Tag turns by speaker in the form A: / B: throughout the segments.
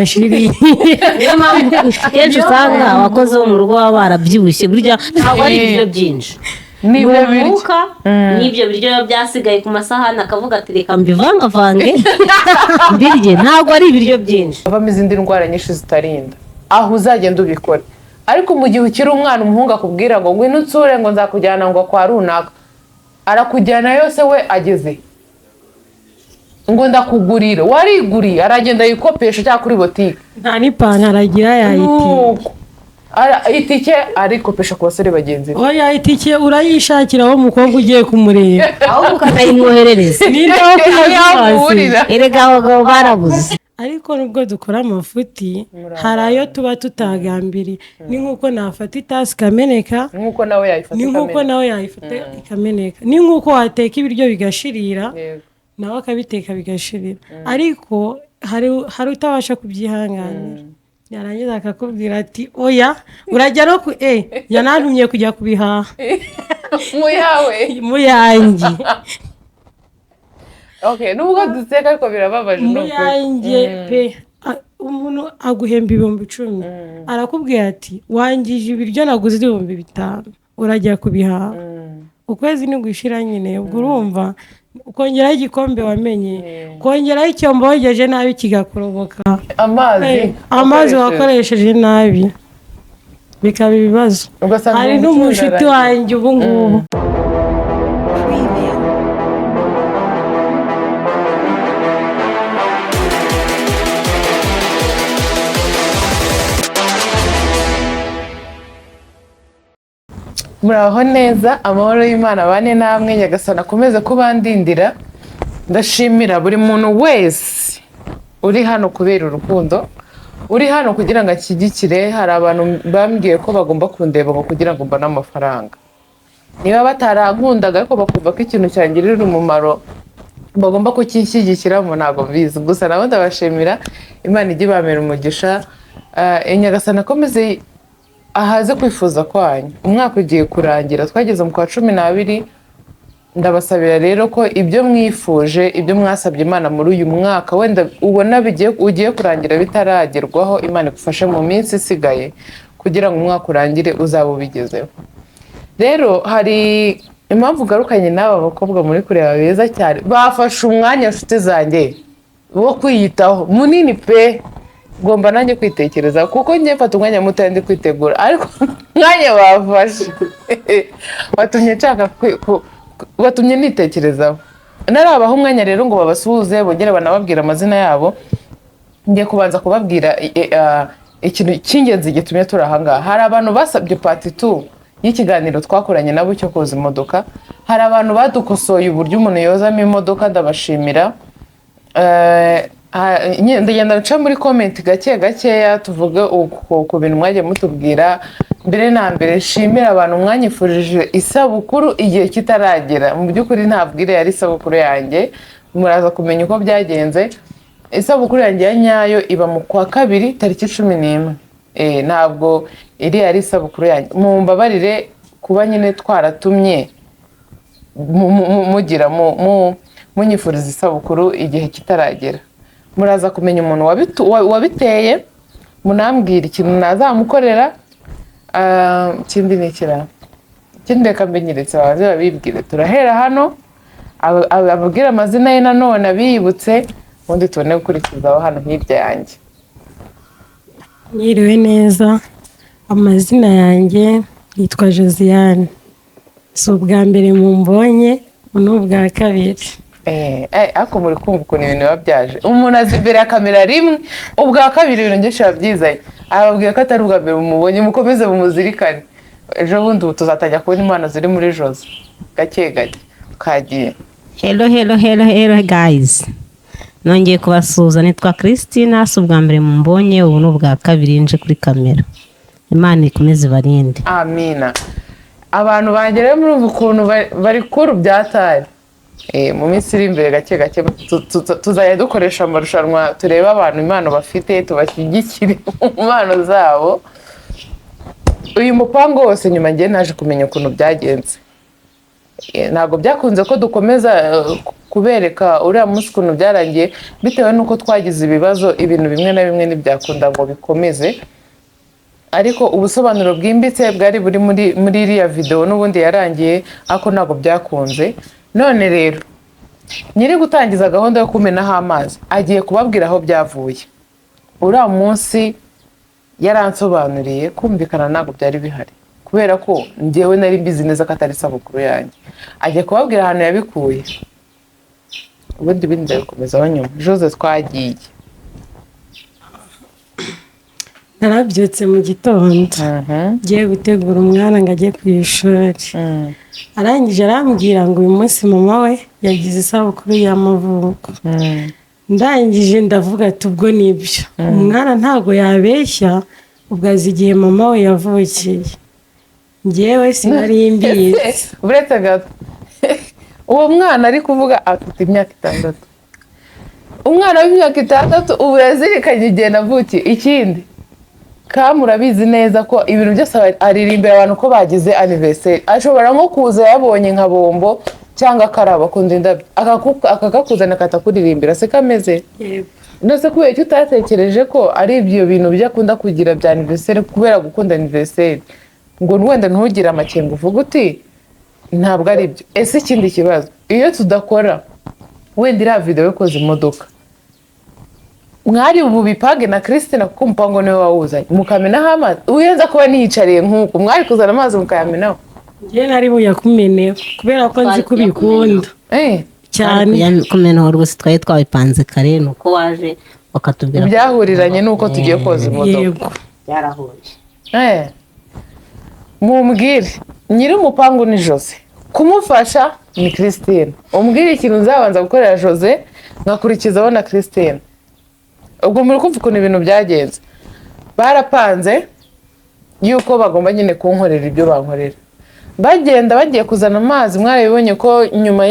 A: ashiri niyo mpamvu kenshi usanga abakozi bo mu rugo baba barabyibushye burya ntabwo ari ibiryo byinshi
B: n'ibyo biryo
A: n'ibyo biryo byasigaye ku masahani akavuga ati reka mbivangavange mbirye ntabwo ari ibiryo byinshi
B: havamo izindi ndwara nyinshi zitarinda aho uzagenda ubikora ariko mu gihe ukiri umwana umuhungu akubwira ngo ngwino utsure ngo nzakujyana ngo kwa runaka arakujyana yose we ageze ngo ndakugurira wariguriye aragenda yikopesha cyangwa kuri botike
A: nta n'ipantaro agira yayitiye
B: itike arikopesha ku basore bagenzi be
A: oya itike urayishakiraho umukobwa ugiye kumureba ahubwo ukazayimwoherereza ninde wo kumurira erega abagabo barabuze ariko nubwo dukora amafuti hari ayo tuba tutagambiriye ni nk'uko nafata itasi ikameneka
B: nk'uko nawe yayifata
A: ikameneka ni nk'uko wateka ibiryo bigashirira nawe akabiteka bigashirira ariko hari utabasha kubyihanganira yarangiza akakubwira ati oya urajya no ku yanantumye kujya kubihaha mu yanjye
B: nubwo duteka ariko birababaje
A: mu yanjye pe umuntu aguhemba 10,000 arakubwira ati wangije ibiryo naguze 5,000 urajya kubihaha ukwezi nigushira nyine ubwo urumva ukongeraho igikombe wamenye kongeraho icyombo wogeje nabi kigakoroboka amazi wakoresheje nabi bikaba ibibazo hari n'umushuti wanjye ubu ngubu
B: muraho neza amahoro y'Imana bane namwe nyagasana akomeze kubandindira ndashimira buri muntu wese uri hano kubera urukundo uri hano kugira ngo akigikire hari abantu bambwiye ko bagomba kundeba ngo kugira ngo mbone amafaranga niba batarankundaga ariko bakumva ko ikintu cyangirira umumaro bagomba kukinshyigikiramo ntabwo mbizi gusa nabo ndabashimira Imana ijye ibamera umugisha nyagasana akomeze ahaze kwifuza kwanyu umwaka ugiye kurangira twageze mu kwa 12 ndabasabira rero ko ibyo mwifuje ibyo mwasabye Imana muri uyu mwaka wenda ubona ugiye kurangira bitaragerwaho Imana igufashe mu minsi isigaye kugira ngo umwaka urangire uzaba ubigezeho rero hari impamvu garukanye n'aba bakobwa muri kureba beza cyane bafashe umwanya nshuti zanjye wo kwiyitaho munini pe ngomba nanjye kwitekereza kuko njye mfata umwanya muto ndi kwitegura ariko mwanya bafashe batumye nshaka batumye nitekerezaho narabaho umwanya rero ngo babasuhuze bongere banababwira amazina yabo ngiye kubanza kubabwira ikintu cy'ingenzi gitumye turi ahangaha hari abantu basabye part 2 y'ikiganiro twakoranye nabo cyo koza imodoka hari abantu badukosoye uburyo umuntu yozamo imodoka ndabashimira ndagenda nca muri comment gakeya tuvuge ku bintu mwagiye mutubwira mbere na mbere shimira abantu mwanyifurije isabukuru igihe kitaragera mu by'ukuri ntabwire yari isabukuru yanjye muraza kumenya uko byagenze isabukuru yanjye ya nyayo iba mu kwa 2 tariki 11 ntabwo iri yari isabukuru yanjye mumbabarire kuba nyine twaratumye mugira munyifuriza isabukuru igihe kitaragera muraza kumenya umuntu wabiteye munambwira ikintu nazamukorera kindi nikira kindi reka mbenyeretse abaze babibwire turahera hano ababwira amazina ye nanone abiyibutse ubundi tubone gukurikizaho hano hirya yanjye
A: Niriwe neza amazina yanjye yitwa Josiane si ubwa mbere mumbonye n'ubwa kabiri
B: ako muri kumva ukuntu ibintu biba byaje umuntu azi imbere ya kamera rimwe ubwa kabiri ibintu byinshi byabyizaye ababwiye ko atari ubwa mbere mumubonye mukomeze mumuzirikane ejo bundi ubu tuzatajya kubona impano ziri muri Jose gake kagiye
A: hello guys nongeye kubasuhuza nitwa Christina si ubwa mbere mumbonye ubu n'ubwa kabiri nje kuri kamera Imana ikomeze barinde
B: amina abantu bagere muri ukuntu bari kuru byatari mu minsi iri imbere gake tuzajya dukoresha amarushanwa tureba abantu impano bafite tubashyigikire mu mpano zabo uyu mupango wose nyuma ngiye naje kumenya ukuntu byagenze ntabwo byakunze ko dukomeza kubereka uriya munsi ukuntu byarangiye bitewe n'uko twagize ibibazo ibintu bimwe na bimwe ntibyakunda ngo bikomeze, ariko ubusobanuro bwimbitse bwari buri muri iriya video n'ubundi yarangiye ariko ntabwo byakunze. None rero nyiri gutangiza gahunda yo kumenaho amazi agiye kubabwira aho byavuye. Uriya munsi yaransobanuriye kumvikana ntabwo byari bihari kubera ko njyewe nari mbizi neza ko atari isabukuru yanjye. Agiye kubabwira ahantu yabikuye, ubundi ibindi ndabikomeza nyuma. Jose, twagiye.
A: Narabyutse mu gitondo ngiye gutegura umwana ngo ajye ku ishuri. Arangije arambwira ngo uyu munsi mama we yagize isabukuru y'amavuko. Ndangije ndavuga ati ubwo nibyo, umwana ntago yabeshya, ubwo azi igihe mama we yavukiye. Njyewe sinari mbizi.
B: Uretse gato uwo mwana ari kuvuga afite imyaka 6. Umwana w'imyaka 6 ubu yazirikanye igihe navukiye. Ikindi murabizi neza ko ibintu byose aririmbira abantu ko bagize anniversaire. Ashobora nko kuza yabonye nka bombo cyangwa akaraba akunda indabyo akakakuzana akakuririmbira. Se kameze nose kubera icyo utatekereje ko ari ibyo bintu byakunda kugira bya anniversaire kubera gukunda anniversaire ngo wenda ntugire amakenga uvuga uti ntabwo ari byo. Ese ikindi kibazo iyo tudakora wenda iriya video yo koza imodoka mwari ubu bipage na Christina kuko umupango niwe wawuzanye mukamenaho amazi. Uyenza kuba niyicariye nk'uko mwari kuzana amazi mukayamenaho.
A: Njye nari buyakumeneho kubera ko nzi ko ubikunda cyane.
C: Kumenaho rwose twari twabipanze kare nuko waje bakatubwira
B: byahuriranye nuko tugiye koza imodoka.
C: Byarahuje.
B: Mumbwire nyiri umupangu ni Jose, kumufasha ni Christine. Umbwire ikintu nzabanza gukorera Jose ngakurikizaho na Christine. Ubwo muri kumva ukuntu ibintu byagenze. Barapanze yuko bagomba nyine kunkorera ibyo bankorera. Bagenda bagiye kuzana amazi, mwarabibonye ko nyuma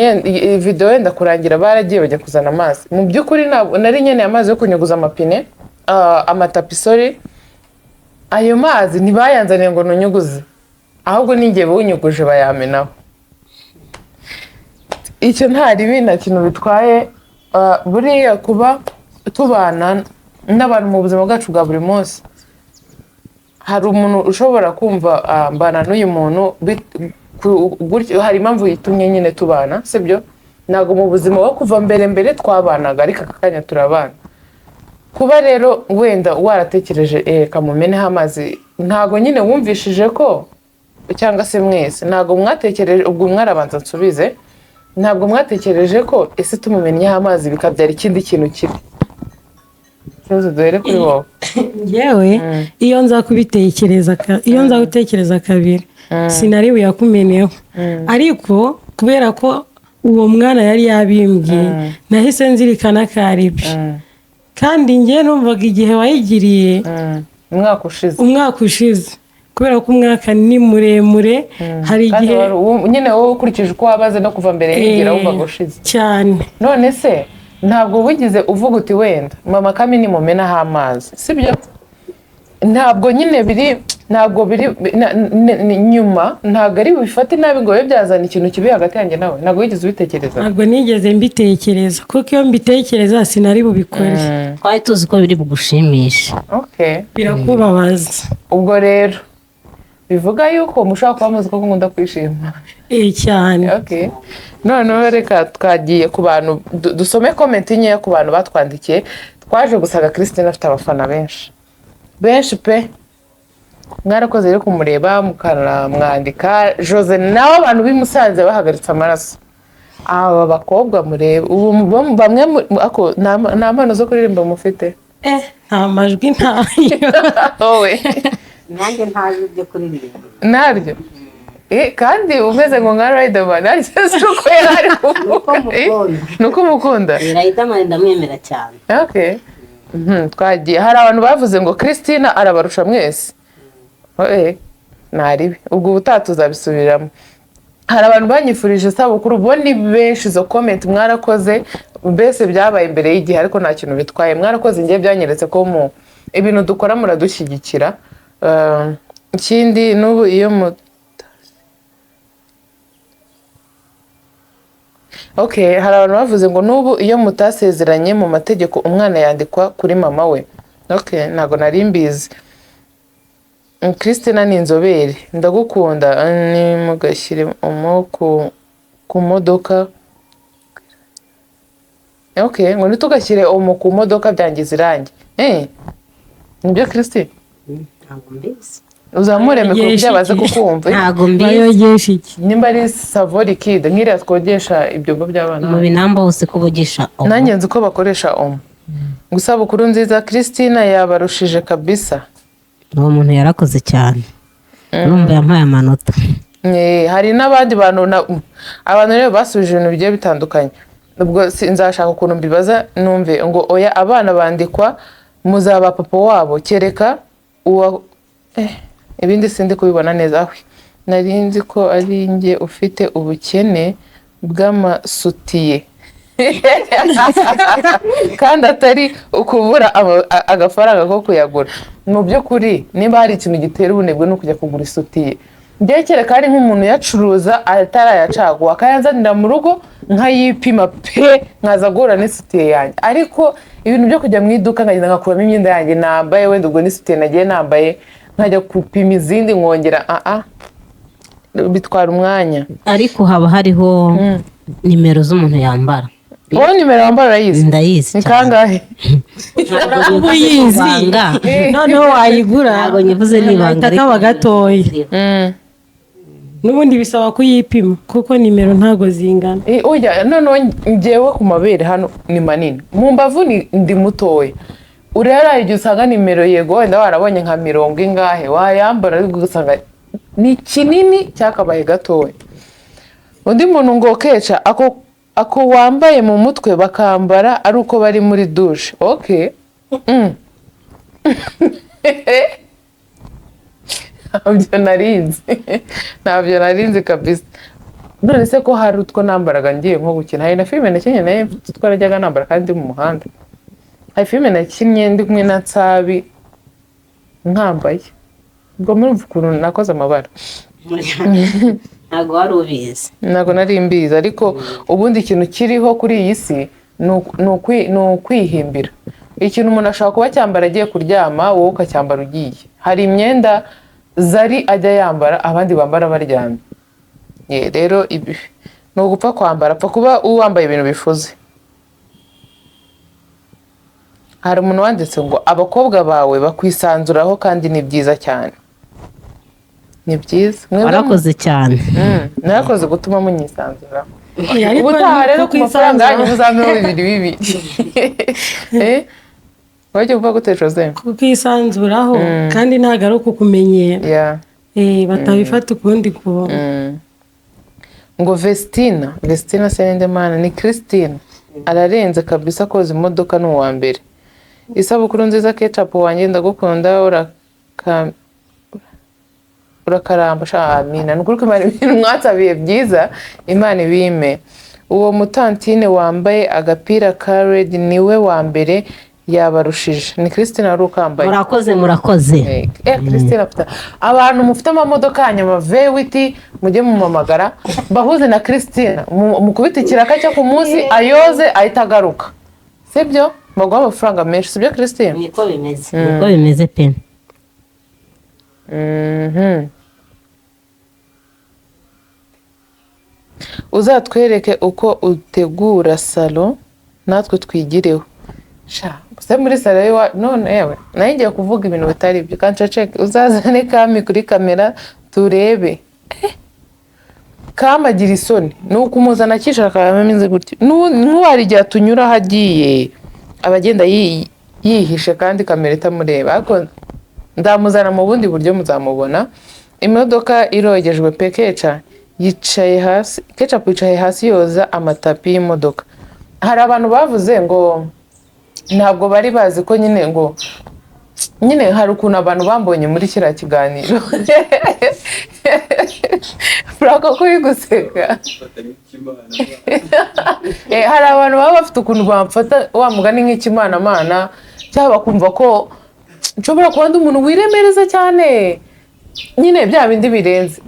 B: video yenda kurangira baragiye bajya kuzana amazi. Mu by'ukuri nari nyene amazi yo kunyuguza amapine, amatapisori. Ayo mazi ntibayanzaniye ngo nunyuguze, ahubwo ningiye bunyuguje bayamenaho. Icyo ntari bina kintu bitwaye. Buriya kuba tubana n'abantu mu buzima bwacu bwa buri munsi, hari umuntu ushobora kumva mbana n'uyu muntu hari impamvu yitumye nyine tubana, sibyo? Ntabwo mu buzima bwo kuva mbere twabanaga ariko aka kanya turabana. Kuba rero wenda waratekereje kamumeneho amazi, ntabwo nyine wumvishije ko cyangwa se mwese ntabwo mwatekereje, ubwo mwarabanza nsubize, ntabwo mwatekereje ko ese tumumennyeho amazi bikabyara ikindi kintu kibi. Cyose duhere kuri wowe.
A: Yewe iyo nza gutekereza kabiri sinari buyakumeneho, ariko kubera ko uwo mwana yari yabimbwiye nahise nzirikana ko ari byo. Kandi njye numvaga igihe wayigiriye umwaka ushize kubera ko umwaka ni muremure. Hari igihe
B: nyine wowe ukurikije uko wabaze no kuva mbere yigira wumvaga ushize
A: cyane.
B: None se ntabwo wigize uvuga uti wenda mama kami ni mumenaho amazi, sibyo? Ntabwo nyine ntabwo biri nyuma, ntabwo ari bifate nabi ngo byazana ikintu kibi hagati yanjye nawe. Ntabwo wigize ubitekereza?
A: Ntabwo nigeze mbitekereza kuko iyo mbitekereza sinari bubikore.
C: Twari tuzi ko biri bugushimishe.
A: Birakubabaza.
B: Ubwo rero bivuga yuko mushaka kuba muzi ko nkunda kwishima.
A: Cyane.
B: Noneho reka twagiye ku bantu dusome comment nkeya ku bantu batwandikiye. Twaje gusanga Christine afite abafana benshi pe. Mwarakoze rero kumureba mukanamwandika. Jose nawe abantu bimusanze bahagaritse amaraso. Aba bakobwa mureba ubu bamwe ako nta mpano zo kuririmba mufite?
A: Nta majwi ntayo.
B: Wowe
C: nanjye ntazi ibyo kuririmba.
B: Naryo kandi umeze ngo nka Riderman ari se uko yari kuvuga. Nuko mukunda?
C: Riderman ndamwemera cyane.
B: Twagiye hari abantu bavuze ngo Christina arabarusha mwese. Naribi ubwo utatuzabisubiramo. Hari abantu banyifurije isabukuru, bo ni benshi. Zo comment mwarakoze, mbese byabaye imbere y'igihe ariko nta kintu bitwaye. Mwarakoze, ngiye byanyeretse ko mu ibintu dukora muradushyigikira. Ikindi n'ubu iyo Okay, hari abantu bavuze ngo n'ubu iyo mutasezeranye mu mategeko umwana yandikwa kuri mama we. Okay, ntago nari mbizi. Christina ni inzobere, ndagukunda, ni mugashyire ku modoka. Okay, ngo nitugashyire ku modoka byangiza irangi. Nibyo Christine?
C: ntabwo mbizi.
B: Uzamure mikoro byabaze kukumva.
C: Ntabwo mbizi.
A: bayogesha iki
B: Nimba ari savori kid nk'iriya twogesha ibyombo by'abana.
C: mu binamba hose kuvugisha
B: Nanjye nzi ko bakoresha omo. Gusa bukuru nziza Christina yabarushije kabisa.
C: uwo muntu yarakoze cyane. urumva yampaye amanota.
B: Hari n'abandi bantu abantu rero basubije ibintu bigiye bitandukanye. Ubwo nzashaka ukuntu mbibaza numve ngo oya abana bandikwa muzaba papa wabo kereka uwa ibindi sindi kubibona neza ahwe. Nari nzi ko ari njye ufite ubukene bw'amasutiye. Kandi atari ukubura agafaranga ko kuyagura. Mu by'ukuri niba hari ikintu gitera ubunebwe no kujya kugura isutiye. Kereka ari nk'umuntu yacuruza atarayacagwa akayanzanira mu rugo nkayipima pe nkaza guhura n'isutiye yanjye. Ariko ibintu byo kujya mu iduka nkagenda ngakuramo imyenda yanjye nambaye wenda ubwo n'isutiye nagiye nambaye nkajya gupima izindi nkongera bitwara umwanya.
C: ariko haba hariho nimero z'umuntu yambara.
B: Wowe nimero wambara urayizi?
C: Ndayizi
B: ni kangahe?
C: ntabwo
A: uyizi noneho wayigura
C: ntabwo nyivuze n'ibanga
A: kaba gatoya n'ubundi bisaba kuyipima kuko nimero ntago zingana.
B: Oya noneho njyewe ku mabere hano ni manini, mu mbavu ndi mutoya. Urera igihe usanga nimero yego wenda warabonye nka mirongo ingahe wayambara ariko ugasanga ni kinini cyakabaye gatoya. Undi muntu ngo keca ako wambaye mu mutwe bakambara ari uko bari muri douche. Okay. Ntabyo narinzi kabisa. None se ko hari utwo nambaraga ngiye nko gukina. Hari na filime nakinnye naye twarajyaga nambara kandi mu muhanda. Hari filime nakinnye ndi kumwe na Tsabi nkambaye. Ubwo murumva ukuntu nakoze amabara.
C: ntabwo wari ubizi.
B: Ntabwo nari mbizi ariko ubundi ikintu kiriho kuri iyi si ni ukwihimbira. Ikintu umuntu ashobora kuba cyambara agiye kuryama wowe ukacyambara ugiye. Hari imyenda Zari ajya yambara abandi bambara baryamye. Rero ibi ni ugupfa kwambara apfa kuba uwambaye ibintu bifuze. Hari umuntu wanditse ngo abakobwa bawe bakwisanzuraho kandi ni byiza cyane. Ni byiza.
C: warakoze cyane.
B: Narakoze gutuma munyisanzuraho. Ubutaha rero ku mafaranga yanyu muzampeho 2. Wajya kuva gute Jose?
A: Kukisanzuraho kandi ntago ari ukukumenyera. Batabifata ukundi kubona.
B: Ngo Vestina Serendemana ni Christine ararenze kabisa koza imodoka n'uwa mbere. Isabukuru nziza KECAPU wanjye ndagukunda urakaramba shamina n'ukuri kumara ibintu mwatsabiye byiza Imana ibime. Uwo mutantine wambaye agapira ka red niwe wa mbere yabarushije. Ni Christine wari ukambaye.
C: Murakoze.
B: Christine afite abantu mufite amamodoka hanyuma V8 mujye mumamagara bahuze na Christine mukubita ikiraka cyo ku munsi ayoze ahita agaruka. Sibyo? Bagwa amafaranga menshi. Sibyo Christine?
C: Niko bimeze. Niko bimeze pe.
B: Uzatwereke uko utegura salo natwe twigireho. Se muri salo yewe none yewe nayigiye kuvuga ibintu bitari byo kanceceke uzazane kami kuri kamera turebe. Kamagira isoni nuko umuzana kishaka ameze gutyo n'uwari igihe tunyura hagiye abagenda yihishe kandi kamera itamureba ariko ndamuzana mu bundi buryo muzamubona. Imodoka irogejwe pe Keca yicaye hasi. KECAPU yicaye hasi yoza amatapi y'imodoka. Hari abantu bavuze ngo ntabwo bari bazi ko nyine hari ukuntu abantu bambonye muri kiriya kiganiro. Urako kuri guseka. Hari abantu baba bafite ukuntu bamfata wa mugani nk'ikimana cyangwa bakumva ko nshobora kuba ndi umuntu wiremereza cyane nyine bya bindi birenze.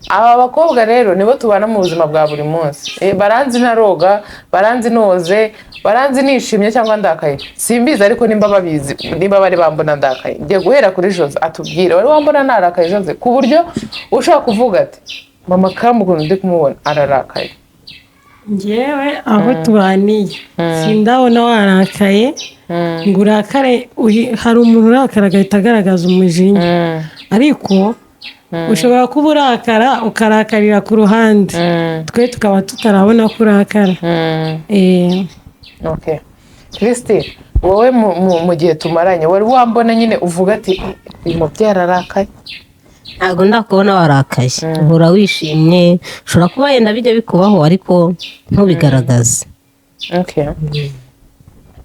B: aba bakobwa rero nibo tubana mu buzima bwa buri munsi. Baranzi ntaroga, baranzi noze, baranzi nishimye cyangwa ndakaye. Simbizi ariko nimba babizi, nimba bari bambona ndakaye. Ngiye guhera kuri Jose atubwire wari wambona narakaye Jose ku buryo ushaka kuvuga ati mama kamukuntu ndi kumubona ararakaye.
A: Ngewe aho tubaniye sindabona warakaye ngo urakare. Hari umuntu urakara agahita agaragaza umujinya, ariko ushobora kuba urakara ukarakarira ku ruhande, twe tukaba tutarabona ko urakara.
B: Okay. Christine, wowe mu gihe tumaranye wari wambona nyine uvuga ati uyu mubyeyi ararakaye?
C: ntabwo ndakubona warakaye, uhora wishimye. ushobora kuba yenda bijya bikubaho ariko ntubigaragaze.
B: Okay.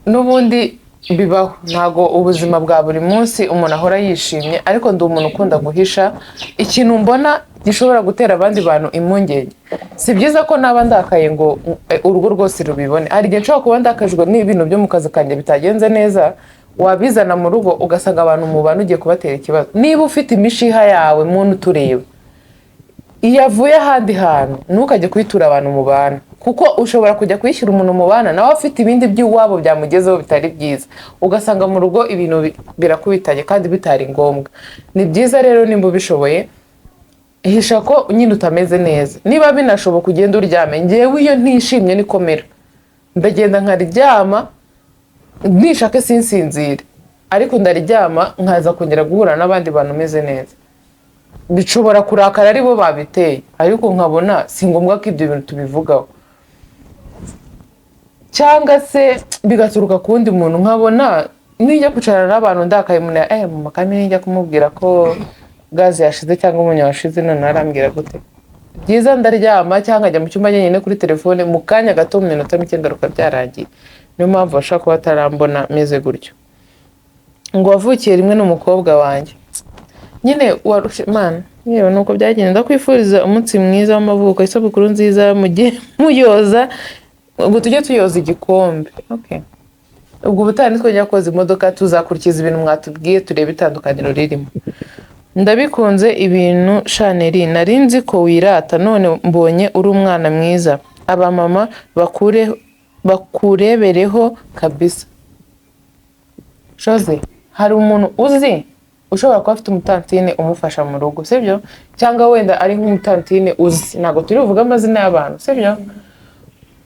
B: N'ubundi bibaho, ntago ubuzima bwa buri munsi umuntu ahora yishimye, ariko ndi umuntu ukunda guhisha ikintu mbona gishobora gutera abandi bantu impungenge. Si byiza ko naba ndakaye ngo urugo rwose rubibone. Hari igihe nshobora kuba ndakajwe n'ibintu byo mu kazi kanjye bitagenze neza, wabizana mu rugo ugasanga abantu mu bantu ugiye kubatera ikibazo. Niba ufite imishiha yawe muntu tureba, iyo avuye ahandi hantu ntukajye kuyitura abantu mu bana, kuko ushobora kujya kuyishyira umuntu mu bana nawe afite ibindi by'iwabo byamugezeho bitari byiza, ugasanga mu rugo ibintu birakubitanye kandi bitari ngombwa. Ni byiza rero nimba ubishoboye hisha ko nyine utameze neza. Niba binashoboka ugenda uryame. Ngewe iyo ntishimye nikomera ndagenda nkaryama, nishake sinsinzire, ariko ndaryama nkaza kongera guhura n'abandi bantu meze neza. Bishobora kurakara ari bo babiteye, ariko nkabona si ngombwa ko ibyo bintu tubivugaho, cyangwa se bigaturuka ku wundi muntu. Nkabona nijya kwicarana n'abantu ndakaye mu makamini njya kumubwira ko gaze yashize cyangwa umunyu washize, none arambwira gute. Byiza ndaryama cyangwa njya mu cyumba nyine kuri telefone, mu kanya gato mu minota mike ngaruka byarangiye. Niyo mpamvu bashaka kuba atarambona meze gutyo. Ngo wavukiye rimwe n'umukobwa wanjye nyine warushe Imana. Yewe nuko byagenda. Ndakwifuriza umunsi mwiza w'amavuko, isabukuru nziza, mujye muyoza ngo tujye tuyoza igikombe. Okay. Ubwo ubutaha twajya koza imodoka tuzakurikiza ibintu mwatubwiye turebe itandukaniro ririmo. Ndabikunze ibintu Chanel, nari nzi ko wirata none mbonye uri umwana mwiza. Aba mama bakurebereho kabisa. Jose, hari umuntu uzi ushobora kuba afite umutantine umufasha mu rugo, sibyo? Cyangwa wenda ari nk'umutantine uzi, ntago turi uvuga amazina y'abantu, sibyo?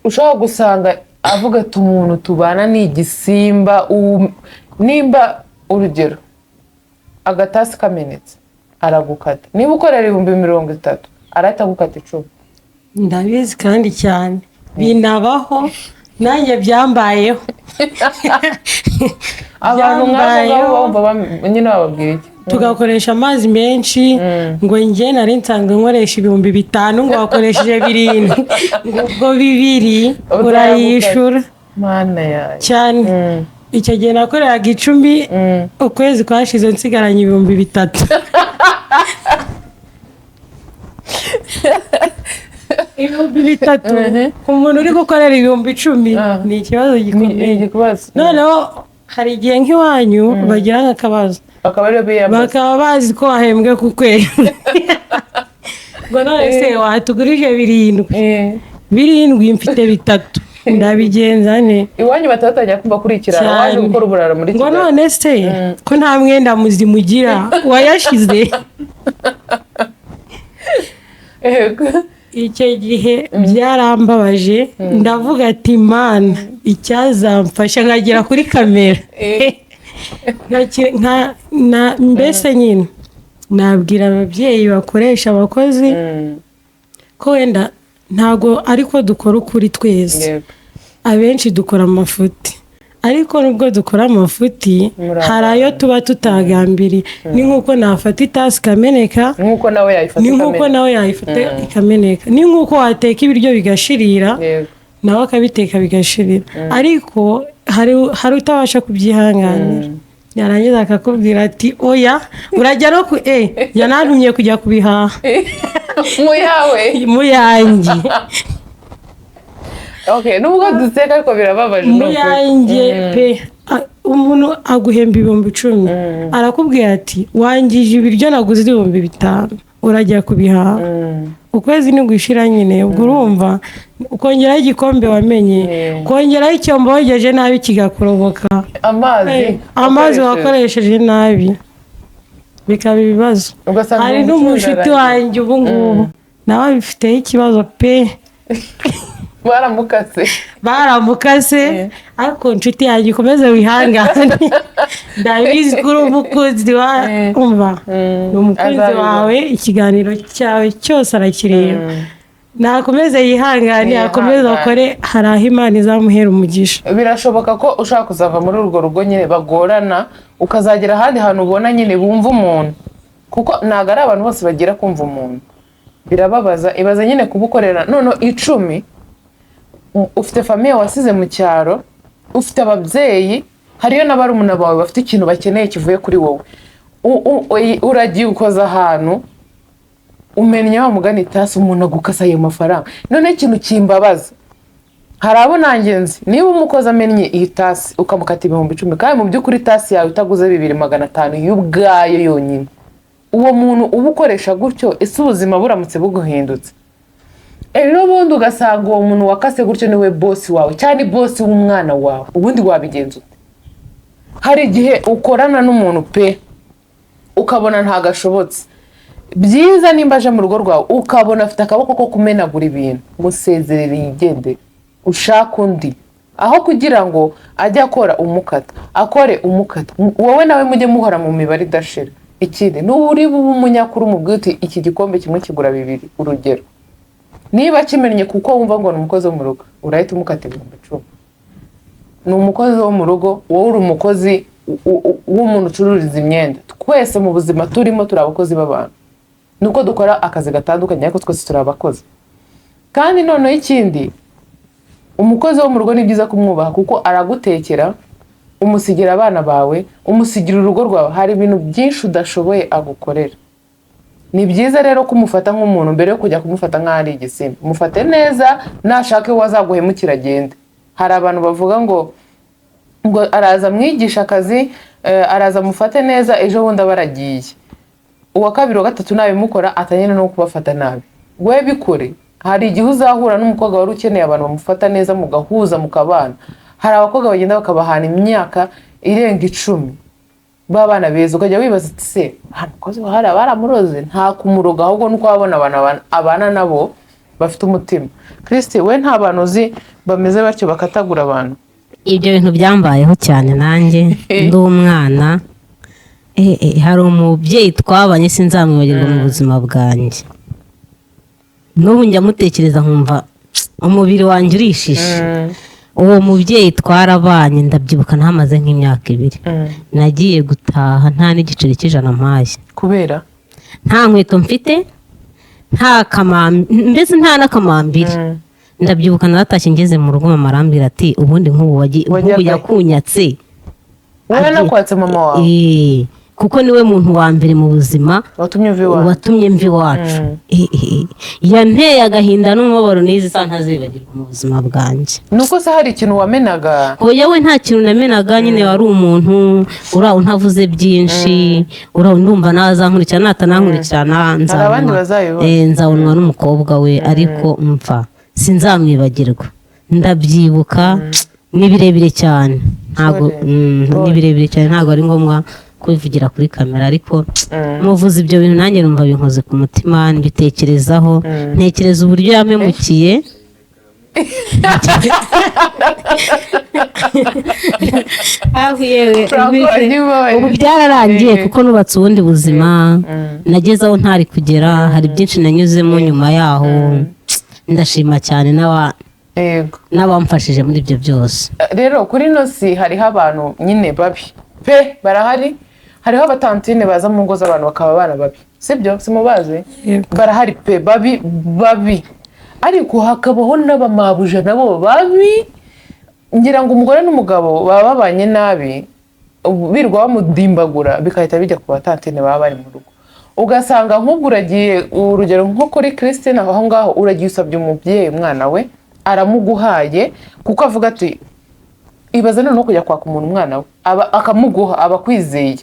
B: Ushobora gusanga avuga ati umuntu tubana ni igisimba, nimba urugero agatasi kamenetse aragukata. Niba ukorera 30,000 arahita agukata 10.
A: Ndabizi kandi cyane binabaho, nanjye byambayeho.
B: Abantu nk'abo bumva nyine bababwira iki?
A: Tugakoresha amazi menshi, ngo njye nari nsanga nkoresha 5,000 ngo wakoresheje 7, ngo ubwo 2 urayishura. Mana yawe cyane. Icyo gihe nakoreraga 10, ukwezi kwashize nsigaranye 3,000. Ibihumbi 3 umuntu uri gukorera 10,000 ni ikibazo gikomeye. Noneho hari igihe nk'iwanyu bagira nk'akabazo, bakaba bazi ko wahembwe ku kwezi. Ngo none se watugurije 7 mfite 3, ndabigenza ne?
B: Iwanyu batatangira kumva kurikirana waje gukora uburara muri Kigali. Ngo
A: none se ko nta mwenda muzimugira wayashize. Icyo gihe byarambabaje, ndavuga ati Mana icyazamfasha nkagera kuri kamera. Mbese nyine nabwira ababyeyi bakoresha abakozi ko wenda ntago ariko dukora ukuri twese. Abenshi dukora amafuti, ariko nubwo dukora amafuti hari ayo tuba tutagambiriye. Ni nk'uko nafata itasi ikameneka, ni nk'uko nawe yayifata ikameneka. Ni nk'uko wateka ibiryo bigashirira, nawe akabiteka bigashirira. Ariko hari utabasha kubyihanganira, yarangiza akakubwira ati oya urajya no yanantumye kujya kubihaha mu yanjye.
B: Okay, nubwo duseka ariko birababaje
A: mu yanjye pe. Umuntu aguhemba 10,000, arakubwira ati wangije ibiryo naguze 5,000, urajya kubihaha ukwezi nigushira nyine ubwo urumva ukongeraho igikombe wamenye kongeraho icyombo wogeje nabi kigakuroboka amazi wakoresheje nabi bikaba ibibazo. Hari n'umushuti wanjye ubu ngubu nawe bifiteho ikibazo pe baramukase ariko inshuti yanjye ukomeze wihangane ndabizi ko uri umukunzi umva ni umukunzi wawe ikiganiro cyawe cyose arakireba nakomeze yihangane akomeze akore hari aho Imana izamuhera umugisha.
B: Birashoboka ko ushaka kuzava muri urwo rugo nyine bagorana ukazagera ahandi hantu ubona nyine bumva umuntu kuko ntabwo ari abantu bose bagira kumva umuntu birababaza ibaza nyine kubukorera none 10 ufite famiye wasize mu cyaro ufite ababyeyi hariyo n'abarumuna bawe bafite ikintu bakeneye kivuye kuri wowe uragiye ukoza ahantu umenya wa mugani itasi umuntu agukasa ayo mafaranga none ikintu kimbabaza hari abo nangenzi niba umukozi amennye iyi tasi ukamukata 10,000 kandi mu by'ukuri tasi yawe utaguze 2,500 y'ubwayo yonyine uwo muntu ubukoresha gutyo ese ubuzima buramutse buguhindutse rero bundi ugasanga uwo muntu wakase gutyo niwe boss wawe cyane boss w'umwana wawe ubundi wabigenza ute? Hari igihe ukorana n'umuntu pe ukabona ntagashobotse byiza nimba aje mu rugo rwawe ukabona afite akaboko ko kumenagura ibintu musezerere yigende ushaka undi aho kugira ngo ajye akora umukata akore umukata wowe nawe mujye muhora mu mibare idashira. Ikindi n'uri bumunyakuru mu bwite iki gikombe kimwe kigura 2 urugero niba kimennye kuko wumva ngo n'umukozi wo mu rugo urahita umukata 10,000 ni umukozi wo mu rugo wowe uri umukozi w'umuntu ucururiza imyenda twese mu buzima turimo turi abakozi b'abantu nuko dukora akazi gatandukanye ariko twese turi abakozi kandi noneho ikindi umukozi wo mu rugo ni byiza kumwubaha kuko aragutekera umusigira abana bawe umusigira urugo rwawe hari ibintu byinshi udashoboye agukorera. Ni byiza rero kumufata nk'umuntu mbere yo kujya kumufata nk'ari igisimba mufate neza nashake wazaguhemukira agende. Hari abantu bavuga ngo araza mwigisha akazi araza mufate neza ejo bundi baragiye uwa kabiri wa gatatu nawe mukora atanyene no kubafata nabi we bikore. Hari igihe uzahura n'umukobwa wari ukeneye abantu bamufata neza mugahuza mukabana. Hari abakobwa bagenda bakabahana imyaka irenga 10 babana beza ukajya wibaza ati se umukozi wahari baramuroze nta kumuroga ahubwo nuko abana abana nabo bafite umutima. Kristi we nta bantu uzi bameze batyo bakatagura abantu.
C: Ibyo bintu byambayeho cyane nanjye ndi umwana hari umubyeyi twabanye sinzamwibagirwa mu buzima bwanjye n'ubu njya mutekereza nkumva umubiri wanjye urishishe. Uwo mubyeyi twarabanye ndabyibuka ntamaze nk'imyaka 2 nagiye gutaha nta n'igiceri cy'ijana mpaye
B: kubera
C: nta nkweto mfite nta mbese nta n'akamambiri. Ndabyibuka naratashye ngeze mu rugo mama arambwira ati ubundi nk'ubu yakunyatse
B: wowe nakwatse mama wawe
C: kuko niwe muntu wa mbere mu buzima watumye mvi wacu. Yanteye agahinda n'umubabaro n'izi ntazibagirwa mu buzima bwanjye.
B: Nuko se hari ikintu wamenaga?
C: Oya we nta kintu namenaga nyine wari umuntu uraho ntavuze byinshi uraho ndumva nazankurikirana natanankurikirana nzabonwa n'umukobwa we ariko mfa sinzamwibagirwa. Ndabyibuka ni birebire cyane ntago ni birebire cyane ntago ari ngombwa kubivugira kuri kamera ariko muvuze ibyo bintu nanjye numva binkoze ku mutima mbitekerezaho ntekereza uburyo yamemukiye ubu byararangiye kuko nubatse ubundi buzima nagezeho ntari kugera hari byinshi nanyuzemo nyuma yaho ndashima cyane n'abamfashije muri ibyo byose.
B: Rero kuri nosi hariho abantu nyine babi pe barahari. Hariho abatantine baza mu ngo z'abantu bakaba bana babi sibyo simubaze barahari pe babi ariko hakabaho n'abamabuje nabo babi. Ngira ngo umugore n'umugabo baba babanye nabi birwa bamudimbagura bikahita bijya ku batantine baba bari mu rugo ugasanga nk'uguragiye urugero nko kuri Christine aho ngaho uragiye usabye umubyeyi umwana we aramuguhaye kuko avuga ati ibaza none kujya kwaka umuntu umwana we akamuguha abakwizeye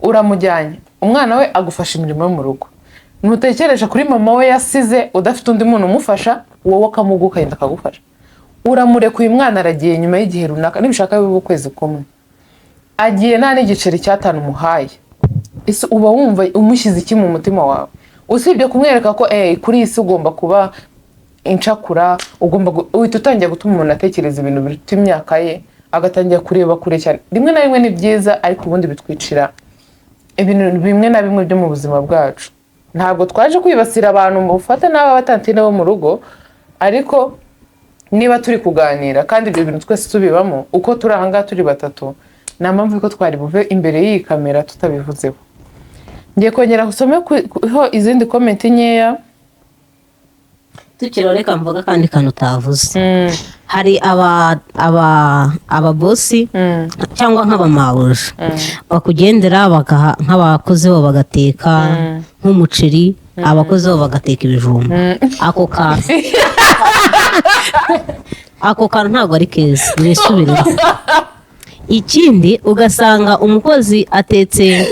B: uramujyanye umwana we agufasha imirimo yo mu rugo ntutekereje kuri mama we yasize udafite undi muntu umufasha, wowe akamuguka yenda akagufasha. Uramurekuye umwana aragiye nyuma y'igihe runaka, nibishaka bibe ukwezi kumwe, agiye nta n'igiceri cy'atanu umuhaye. Ese uba wumva umushyize iki mu mutima wawe? Usibye kumwereka ko kuri iyi si ugomba kuba incakura, ugomba uhita utangira gutuma umuntu atekereza ibintu biruta imyaka ye, agatangira kureba kure cyane. Rimwe na rimwe ni byiza, ariko ubundi bitwicira ibintu bimwe na bimwe byo mu buzima bwacu. Ntabwo twaje kwibasira abantu mu bufata n'aba batantine bo mu rugo, ariko niba turi kuganira kandi ibyo bintu twese tubibamo uko turi aha ngaha turi batatu, nta mpamvu ko twari buve imbere y'iyi kamera tutabivuzeho. Ngiye kongera gusomeho izindi komenti nkeya.
C: Tukiroreka mvuga kandi kantu utavuze. Hari ababosi cyangwa nk'abamawuje bakugendera nk'abakozi bo bagateka nk'umuceri, abakozi bo bagateka ibijumba. Ako kantu ntabwo ari keza, nisubiremo. Ikindi ugasanga umukozi atetse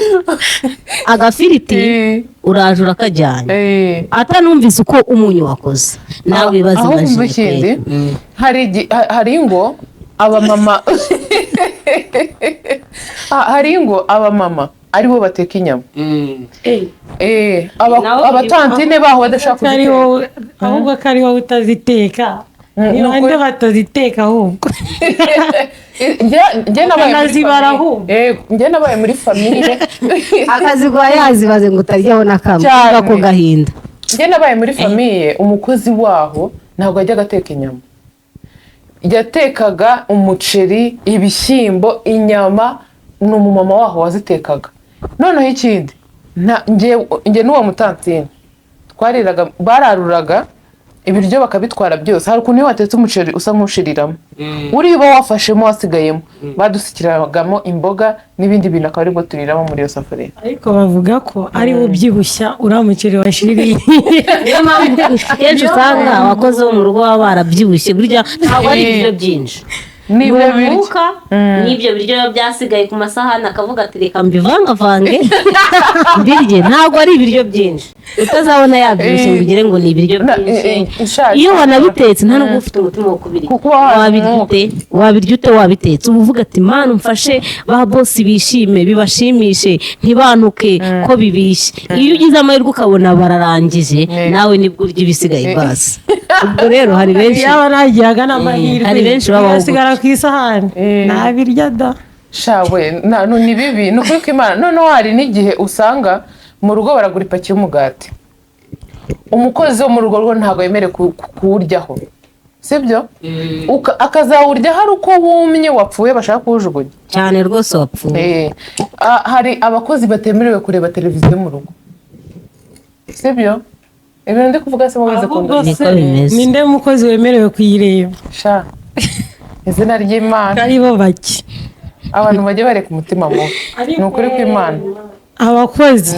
C: agafiriti, uraje urakajyanye atanumvise uko umunyu wakoze, nawe bibaza
B: ibajije. Hari ngo abamama aribo bateka inyama. Abatantine baho badashaka
A: kuziteka, ahubwo ko ari wowe utaziteka. Ni bande bataziteka ahubwo?
B: Njye nabaye muri famiye.
C: Akazi kwa yazibaze ngo utaryaho n'akamwe ko gahinda.
B: Njye nabaye muri famiye, umukozi waho ntabwo ajya ateka inyama. Yatekaga umuceri, ibishyimbo, inyama, ni umumama waho wazitekaga. Noneho ikindi, njye n'uwo mutantine bararuraga ibiryo bakabitwara byose. Hari ukuntu iyo watetse umuceri usa nk'ushiriramo, uri uba wafashemo wasigayemo, badusikiragamo imboga n'ibindi bintu akaba aribwo turiramo muri iyo safuriya.
A: Ariko bavuga ko ari wo ubyibushya uriya muceri washiririye.
C: Niyo mpamvu kenshi usanga abakozi bo mu rugo baba barabyibushye, burya ntabwo ari ibiryo byinshi. Ni umwuka n'ibyo biryo byasigaye ku masahani, akavuga ati reka mbivangavange mbirye. Ntabwo ari ibiryo byinshi, utazabona yabyibushye ngo ugire ngo ni ibiryo byinshi. Iyo wanabitetse nta nubwo ufite umutima wo kubirya. Wabirya ute wabitetse? Uba uvuga ati mana umfashe ba bosi bishime, bibashimishe, ntibanuke ko bibishye. Iyo ugize amahirwe ukabona bararangije, nawe nibwo urya ibisigaye basi. Ubwo rero hari benshi hari benshi
A: basigara ku isahani ntabirya da.
B: Shawe ni bibi, ni ukuri kw'Imana. Noneho hari n'igihe usanga mu rugo baragura ipaki y'umugati, umukozi wo mu rugo rwo ntabwo yemerewe kuwuryaho, sibyo? Akazawurya hari uko wumye wapfuye bashaka kuwujugunya
C: cyane rwose wapfuye.
B: Hari abakozi batemerewe kureba televiziyo mu rugo, sibyo? Ibintu ndi kuvuga se mubize
C: kundwa niko bimeze.
A: Ninde mukozi wemerewe kuyireba?
B: Sha izina ry'Imana
A: ari bo bake,
B: abantu bajye bareka umutima mubi. Ni ukuri kw'Imana.
A: Abakozi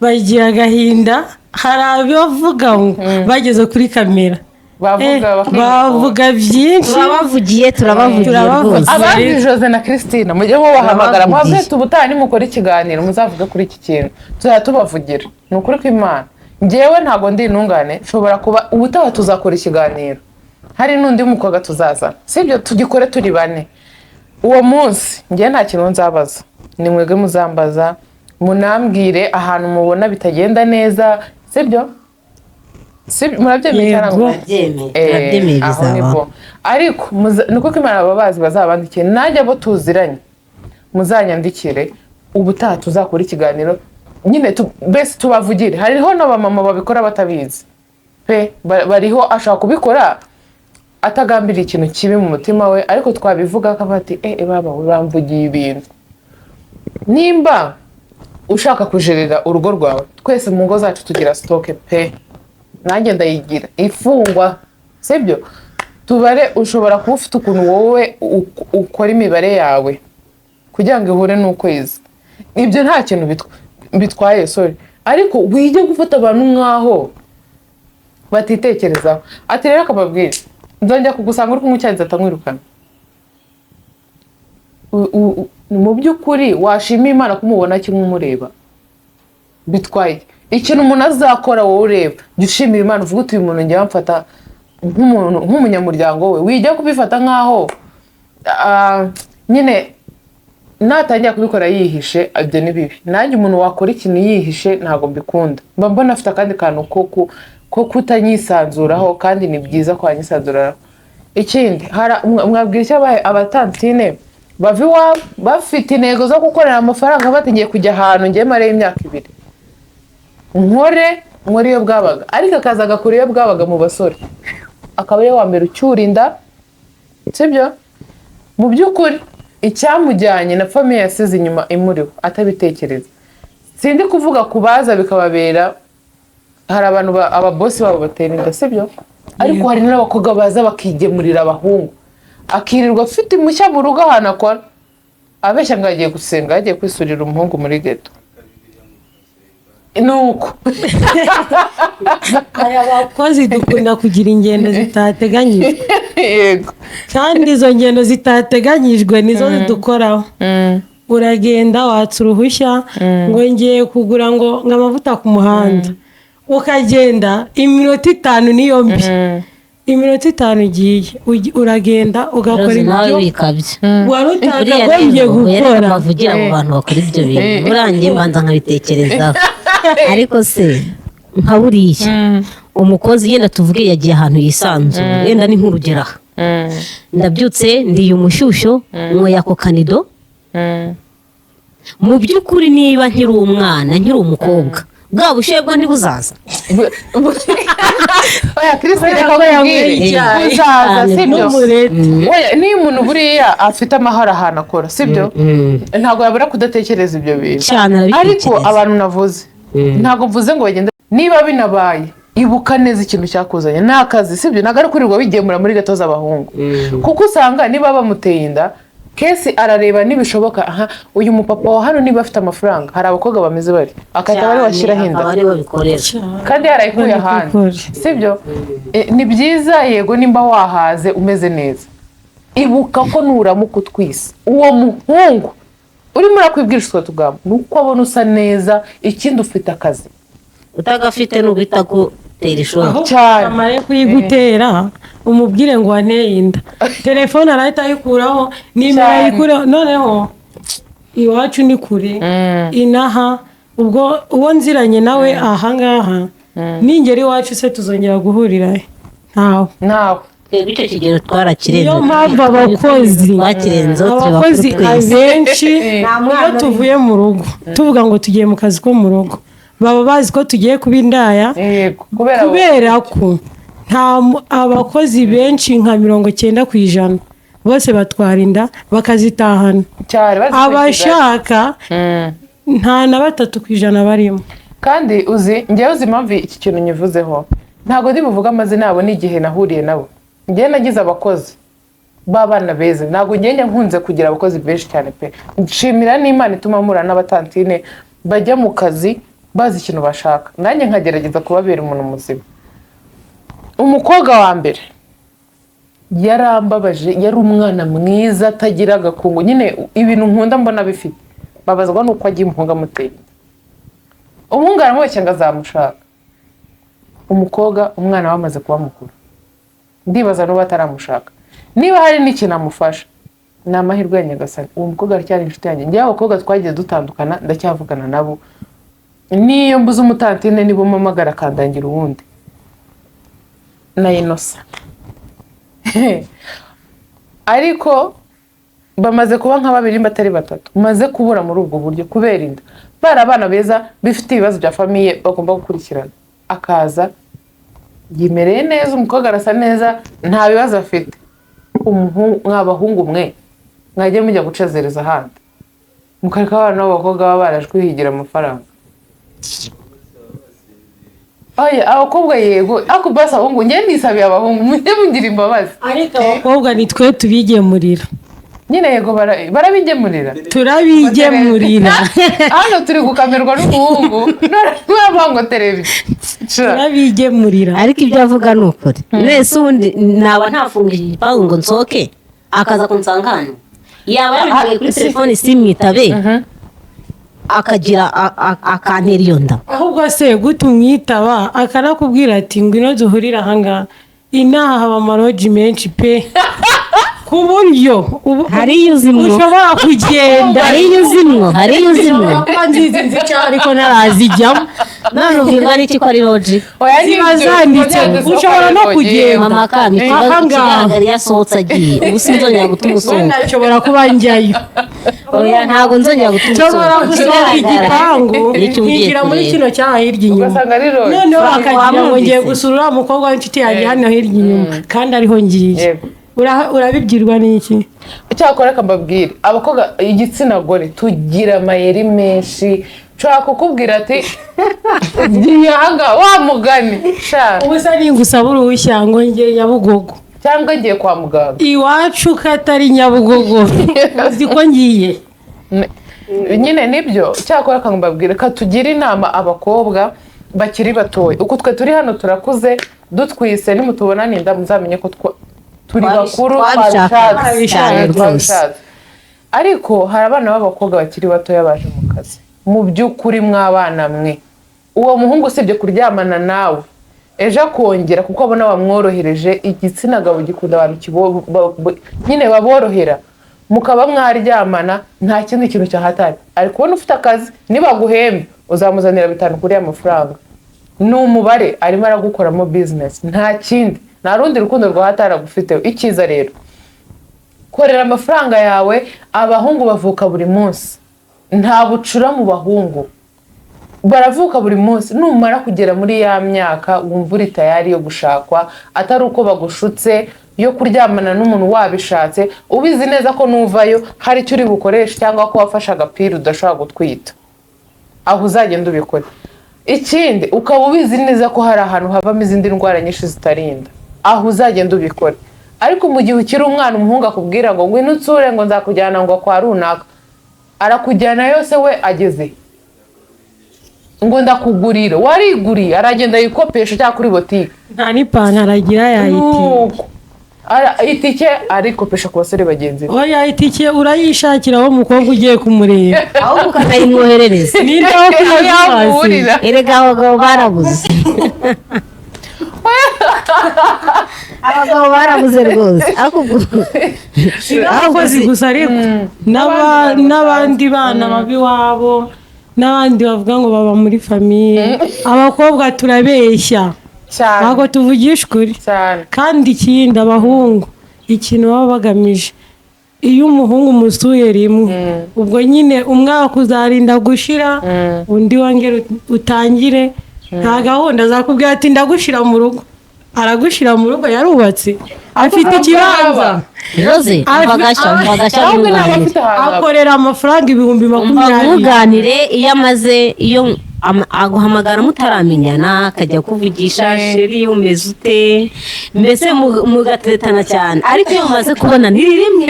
A: bagira agahinda. Hari abavuga ngo bageze kuri kamera bavuga byinshi.
C: turabavugiye rwose.
B: Abandi Jose na Christina mujye mubahamagara, mwabwete ubutaha nimukora ikiganiro muzavuga kuri iki kintu, tuzajya tubavugira. Ni ukuri kw'Imana. Njyewe ntabwo ndi intungane, nshobora kuba ubutaha tuzakora ikiganiro, hari n'undi mukobwa tuzaza, sibyo? Tugikore turi bane. Uwo munsi njye nta kintu nzabaza, ni mwebwe muzambaza, munambwire ahantu mubona bitagenda neza, sibyo? Murabyemeye cyangwa
C: bizaba.
B: Ariko nuko kw'Imana ababazi bazabandikire, nanjye abo tuziranye muzanyandikire, ubutaha tuzakora ikiganiro nyine bese tubavugire. Hariho n'abamama babikora batabizi pe, bariho ashaka kubikora atagambira ikintu kibi mu mutima we, ariko twabivuga akavuga ati baba uramvugiye ibintu. Nimba ushaka kujerera urugo rwawe, twese mu ngo zacu tugira stoke pe, nanjye ndayigira ifungwa, sibyo? Tubare, ushobora kuba ufite ukuntu wowe ukora imibare yawe kugira ngo ihure n'ukwezi. Ibyo nta kintu bitwaye, sorry, ariko wige gufata abantu nkaho batitekerezaho. Ati rero akababwira nzongera kugusanga uri kumwicyariza atamwirukana. Mu by'ukuri washima Imana kumubona kimwe umureba, bitwaye ikintu umuntu azakora wowe ureba jya ushimira Imana uvuga uti uyu muntu njye bamfata nk'umunyamuryango we wijya kubifata nk'aho nyine natangira kubikora yihishe ibyo ni bibi nanjye umuntu wakora ikintu yihishe ntabwo mbikunda mba mbona afite akandi kantu ko kutanyisanzuraho kandi ni byiza ko wanyisanzuraho ikindi mwabwira icyo abatantine bava iwabo bafite intego zo gukorera amafaranga batingiye kujya ahantu ngiye mare y'imyaka 2 nkore iyo bwabaga ariko akaza agakora iyo bwabaga mu basore akaba ariwe wa mbere ucyurinda sibyo mu by'ukuri icyamujyanye na famiye yasize inyuma imuriho atabitekereza sindi kuvuga kubaza bikababera hari abantu ababosi babo batera inda sibyo ariko hari n'abakobwa baza bakigemurira abahungu akirirwa afite mushya mu rugo ahantu akora abeshya ngo agiye gusenga yagiye kwisurira umuhungu muri ghetto nuko
A: abakozi dukunda kugira ingendo zitateganyijwe
B: yego
A: kandi izo ngendo zitateganyijwe nizo zidukoraho uragenda watsa uruhushya ngo ngiye kugura ngo amavuta ku muhanda ukagenda iminota 5 niyo mbi iminota 5 igiye uragenda ugakora ibyo wari utakagombye gukora
C: bavugira mu bantu bakora ibyo bintu urangiye mbanza nkabitekerezaho ariko se nka buriya umukozi yenda tuvuge yagiye ahantu yisanzuye yenda ni nk'urugero ndabyutse ndiye umushyushyo nkoye ako kanido mu by'ukuri niba nkiri umwana nkiri umukobwa bwa bushebwa ntibuzaza
B: oya Christine akakubwira uzaza sibyo oya niyo umuntu buriya afite amahoro ahantu akora sibyo ntabwo yabura kudatekereza ibyo bintu ariko abantu navuze ntabwo mvuze ngo bagende niba binabaye ibuka neza ikintu cyakuzanye n'akazi sibyo ntabwo ari kurirwa wigemura muri gato z'abahungu kuko usanga niba bamuteye inda kesi arareba nibishoboka aha uyu mupapa wa hano niba afite amafaranga hari abakobwa bameze bari akahita bari washyiraho inda kandi yarayikuye ahandi sibyo ni byiza yego nimba wahaze umeze neza ibuka ko nuramuka utwise uwo muhungu urimo urakwibwirisha utwo tugambo nuko abona usa neza ikindi ufite akazi
C: utagafite n'ubita gutera ishoti
A: cyane amare kuyigutera umubwire ngo wanteye inda telefone arahita ayikuraho nimero ayikuraho noneho iwacu ni kure inaha ubwo uwo nziranye nawe ahangaha ningera iwacu se tuzongera guhurira ntawe
C: icyo kigero twarakirenze
A: niyo mpamvu abakozi abenshi iyo tuvuye mu rugo tuvuga ngo tugiye mu kazi ko mu rugo baba bazi ko tugiye kuba indaya kubera ko abakozi benshi nka 90% bose batwara inda bakazitahana abashaka nta na 3% barimo
B: kandi njyewe uzi impamvu iki kintu nyivuzeho ntabwo ndi buvuga amazina yabo n'igihe nahuriye nabo njyewe nagize abakozi b'abana beza ntabwo njyewe nkunze kugira abakozi benshi cyane pe nshimira n'Imana ituma mpura n'abatantine bajya mu kazi bazi ikintu bashaka nanjye nkagerageza kubabera umuntu muzima umukobwa wa mbere yarambabaje yari umwana mwiza atagira agakungu nyine ibintu nkunda mbona bifite babazwa nuko agiye umuhungu amuteye umuhungu aramubeshya ngo azamushaka umukobwa umwana wamaze kuba mukuru ndibaza n'ubu ataramushaka niba hari n'ikintu amufasha ni amahirwe ya Nyagasani uwo mukobwa aracyari inshuti yanjye njyewe abakobwa twagiye dutandukana ndacyavugana nabo niyo mbuze umutantine nibo mpamagara akandangira uwundi na inosa ariko bamaze kuba nka 2 batari 3 maze kubura muri ubwo buryo kubera inda bari abana beza bifite ibibazo bya famiye bagomba gukurikirana akaza yimereye neza umukobwa arasa neza nta bibazo afite mwabahungu mwe mwajye mujya gucezereza ahandi mukareka abana b'abakobwa baba barajwe higira amafaranga oya abakobwa yego ako basa abahungu njye ndisabiye abahungu mujye mugira imbabazi
A: ariko abakobwa ni twe tubigemurira
B: nyine yego barabigemurira
A: turabigemurira
B: hano turi gukamirwa n'umuhungu n'abango televiziyo
A: turabigemurira
C: ariko ibyo avuga ni ukuri mwese ubundi naba ntafungije igipangu ngo nsohoke akaza kunsanga hano yaba yarabivuye kuri telefone simwitabe akagira akantera iyo nda.
A: ahubwo se gute umwitaba akanakubwira ati ngwino duhurire ahangaha inaha haba amaroji menshi pe ku buryo
C: hariyo uzimwo
A: ushobora kugenda
C: hariyo uzimwo
A: nzizi cyane ariko narazijyamo
C: none ubwirwa n'iki ko ari loji
A: ziba zanditse ushobora no kugenda
C: mama kandi ikigaragara yasohotse agiye ubu sinzongera gutuma usohoka
A: nshobora kuba njyayo
C: oya ntabwo nzongera gutuma
A: nshobora
C: usohoka
A: gusohoka igipangu nkinjira muri kino cyaha hirya inyuma
B: ugasanga ari roji
A: noneho bakagira ngo ngiye gusura uriya mukobwa w'inshuti yanjye hano hirya inyuma kandi ariho ngiye urabibwirwa n'iki
B: icyakora reka mbabwire abakobwa igitsina gore tugira amayeri menshi nshobora kukubwira ati ngiye ahangaha wa mugani
A: ubu se ningusaba uruhushya ngo njye Nyabugogo
B: cyangwa ngiye kwa muganga
A: iwacu katari Nyabugogo uzi ko ngiye
B: nyine nibyo cyakora reka mbabwire ka tugire inama abakobwa bakiri batoya uko twe turi hano turakuze dutwise nimutubona ninda muzamenye ko turi bakuru twabishatse ariko hari abana b'abakobwa bakiri batoya baje mu kazi mu by'ukuri mw'abana mwe uwo muhungu usibye kuryamana nawe ejo akongera kuko abona bamworohereje igitsina gabo gikunda abantu nyine baborohera mukaba mwaryamana nta kindi kintu cyahatari ariko ubona ufite akazi nibaguhembe uzamuzanira 5 kuri amafaranga ni umubare arimo aragukoramo business nta kindi nta rundi rukundo rwa hataragufiteho icyiza rero korera amafaranga yawe abahungu bavuka buri munsi nta bucura mu bahungu baravuka buri munsi numara kugera muri ya myaka wumva uri tayari yo gushakwa atari uko bagushutse yo kuryamana n'umuntu wabishatse ubizi neza ko nuvayo hari icyo uri bukoresha cyangwa ko wafashe agapira udashobora gutwita aho uzagenda ubikore ikindi ukaba ubizi neza ko hari ahantu havamo izindi ndwara nyinshi zitarinda aho uzagenda ubikore ariko mu gihe ukiri umwana umuhungu akubwira ngo ngwino utsure ngo nzakujyana ngo kwa runaka arakujyana yose we ageze ngo ndakugurira wariguriye aragenda yikopesha cyangwa kuri botike
A: nta n'ipantaro agira
B: itike arikopesha ku basore bagenzi be
A: oya itike urayishakira aho umukobwa ugiye kumureba
C: ahubwo ukazayimwoherereza
A: ninde wo kuyahurira
C: erega abagabo barabuze abagabo barabuze rwose
A: abakozi gusa ariko n'abandi bana babi wabo n'abandi bavuga ngo baba muri famiye abakobwa turabeshya ntabwo tuvugisha ukuri kandi ikindi abahungu ikintu baba bagamije iyo umuhungu umusuye rimwe ubwo nyine umwaka uzarinda gushira undi wongera utangire nta gahunda zakubwira ati ndagushira mu rugo aragushira mu rugo yarubatse afite ikibanza akorera amafaranga 20,000
C: muganire iyo amaze iyo aguhamagara mutaramenyana akajya kuvugisha sheri umeze ute mbese mugatetana cyane ariko iyo mumaze kubona iri rimwe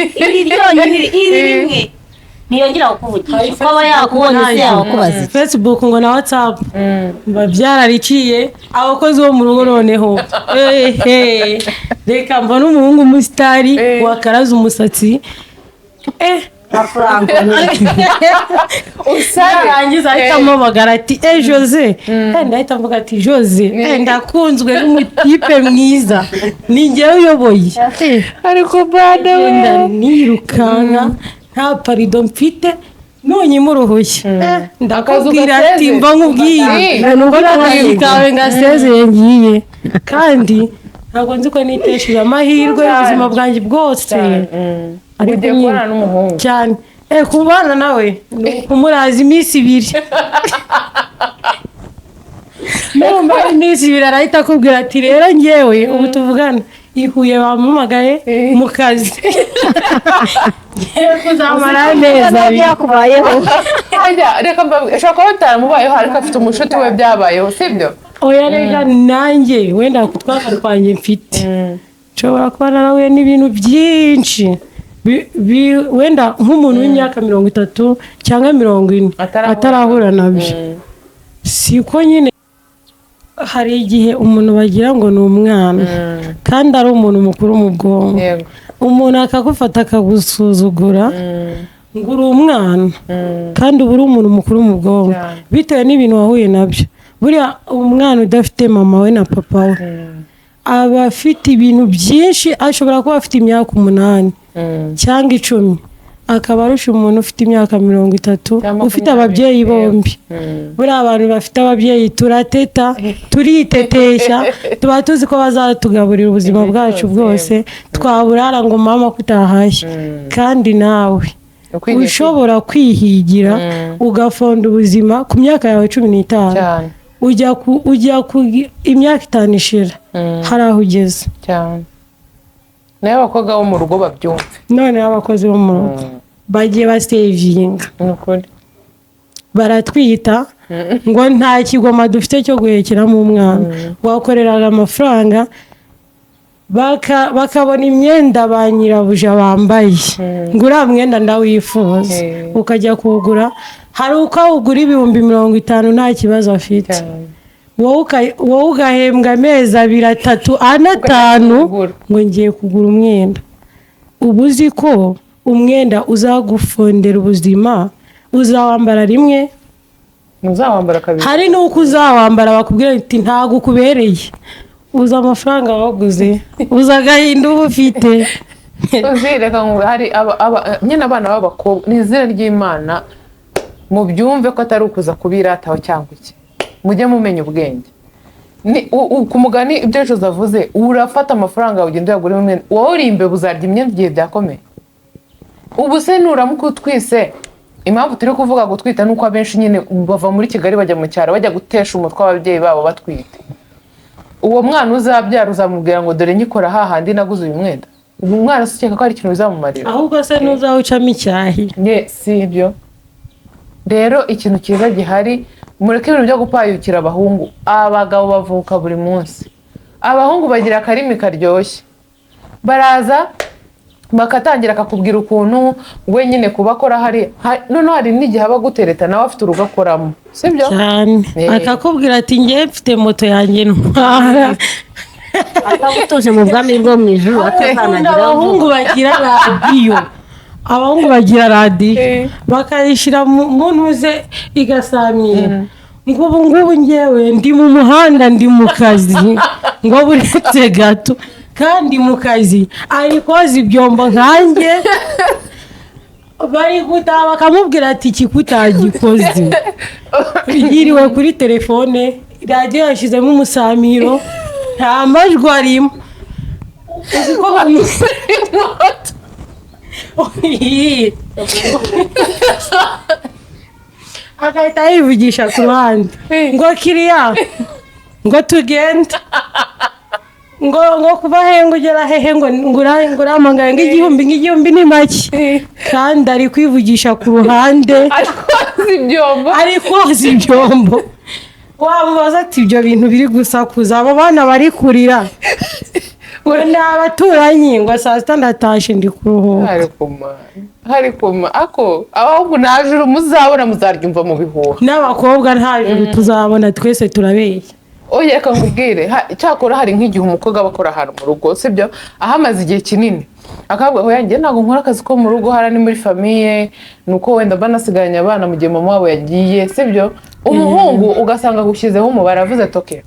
C: ntiyongera kukuvugisha kuko aba yakubonye se yakubaza
A: Facebook ngo na WhatsApp byarariciye abakozi bo mu rugo noneho reka mbona umuhungu umusitari wakaraza umusatsi usarangiza ahita amubagara ati Jose ndahita mvuga ati Jose ndakunzwe n'umutipe mwiza ni njyewe uyoboye
B: ariko bana
A: wenda nirukanka nta parido mfite nonyine uruhushya ndakubwira ati mba nkubwiye nubwo n'akazi kawe ngasezeye ngiye kandi ntabwo nzi ko nitesheje amahirwe y'ubuzima bwanjye bwose
B: ariko kubana n'umuhungu
A: cyane kubana nawe kumuraza iminsi 2 numva iminsi 2 arahita akubwira ati rero njyewe ubu tuvugana ihuye bamumagaye mu kazi kuzamara neza
C: byakubayeho
B: reka ushobora kuba bitaramubayeho ariko afite umushuti we byabayeho sibyo
A: oya reka nanjye wenda kutwaka kwanjye mfite nshobora kuba narahuye n'ibintu byinshi wenda nk'umuntu w'imyaka 30 cyangwa 40 atarahura nabyo siko nyine hari igihe umuntu bagira ngo ni umwana kandi ari umuntu mukuru mu bwonko umuntu akagufata akagusuzugura ngo uri umwana kandi uba uri umuntu mukuru mu bwonko bitewe n'ibintu wahuye nabyo. Buriya umwana udafite mama we na papa we aba afite ibintu byinshi, ashobora kuba afite imyaka 8 cyangwa 10 akaba arusha umuntu ufite imyaka 30 ufite ababyeyi bombi. Buriya abantu bafite ababyeyi turateta turitetesha, tuba tuzi ko bazatugaburira ubuzima bwacu bwose, twaburara ngo mama kutahashye. Kandi nawe ushobora kwihigira ugafonda ubuzima ku myaka yawe 15 ujya ku imyaka 5 ishira hari aho ugeze
B: cyane. Nayo abakobwa bo mu rugo babyumve,
A: none abakozi bo mu rugo bagiye basevinga baratwita ngo nta kigoma dufite cyo guhekeramo umwana, wakoreraga amafaranga bakabona imyenda ba nyirabuja bambaye ngo uriya mwenda ndawifuza, ukajya kuwugura, hari uko ugura 50,000 nta kibazo afite, wowe ugahembwa amezi 2, 3, 4, 5 ngo ngiye kugura umwenda. Ubu uzi ko umwenda uzagufondera ubuzima, uzawambara rimwe,
B: uzawambara kabiri, hari
A: nuko uzawambara bakubwira ati ntago kubereye, uza amafaranga waguze, uza agahinda uba ufite.
B: Uzireka ngo hari nyine abana b'abakobwa n'izina ry'Imana mu byumve ko atari ukuza kubirataho cyangwa iki, mujye mumenya ubwenge. Ku mugani ibyo ejo zavuze, urafata amafaranga ugenda uyagura umwenda, wowe uri imbe buzarya imyenda igihe byakomeye. Ubu se nuramuka utwise, impamvu turi kuvuga gutwita nuko abenshi nyine bava muri Kigali bajya mu cyaro bajya gutesha umutwe ababyeyi babo batwite. Uwo mwana uzabyara uzamubwira ngo dore nyikora hahandi naguze uyu mwenda, ubu mwana ukeka ko ari ikintu bizamumarira,
A: ahubwo se ntuzawucamo icyahi.
B: Si ibyo rero. Ikintu cyiza gihari, mureke ibintu byo gupayukira abahungu. Abagabo bavuka buri munsi, abahungu bagira akarimi karyoshye, baraza bakatangira akakubwira ukuntu we nyine kubakora noneho hari n'igihe aba gutereta nawe afite urugo akoramo, sibyo
A: cyane, akakubwira ati ngiye mfite moto yanjye ntwara,
C: akagutuje mu bwami bwo mu ijuru atazanagira.
A: Abahungu bagira radiyo, abahungu bagira radiyo bakayishyira mu ntuze igasamira, ngo ubu ngubu ngewe ndi mu muhanda, ndi mu kazi, ngo buretse gato kandi mu kazi ari koza ibyombo nkanjye, bari gutaha bakamubwira ati kikutagikoze, yiriwe kuri telefone, radiyo yashyizemo umusamiro, nta majwi arimo, uzi ko agahita yivugisha ku ruhande ngo kiriya, ngo tugende, ngo kuva he ngo ugera hehe, ngo uramangara ngo igihumbi ni make, kandi ari kwivugisha ku ruhande ari koza ibyombo. Wamubaza ati ibyo bintu biri gusakuza, abo bana bari kurira, ngo ni abaturanyi, ngo saa 6 ndatashe ndi kuruhuka.
B: Hari kuma ako abahungu nta juru muzabona, muzaryumva mu bihuha,
A: n'abakobwa nta juru tuzabona, twese turabeshya.
B: Oya reka nkubwire, cyakora hari nk'igihe umukobwa aba akora ahantu mu rugo, sibyo, ahamaze igihe kinini, akavuga ngo yanjye ntabwo nkora akazi ko mu rugo, hara ni muri famiye, nuko wenda banasigaranye abana mu gihe mama wabo yagiye, sibyo. Umuhungu ugasanga agushyizeho umubare, avuze ati okay,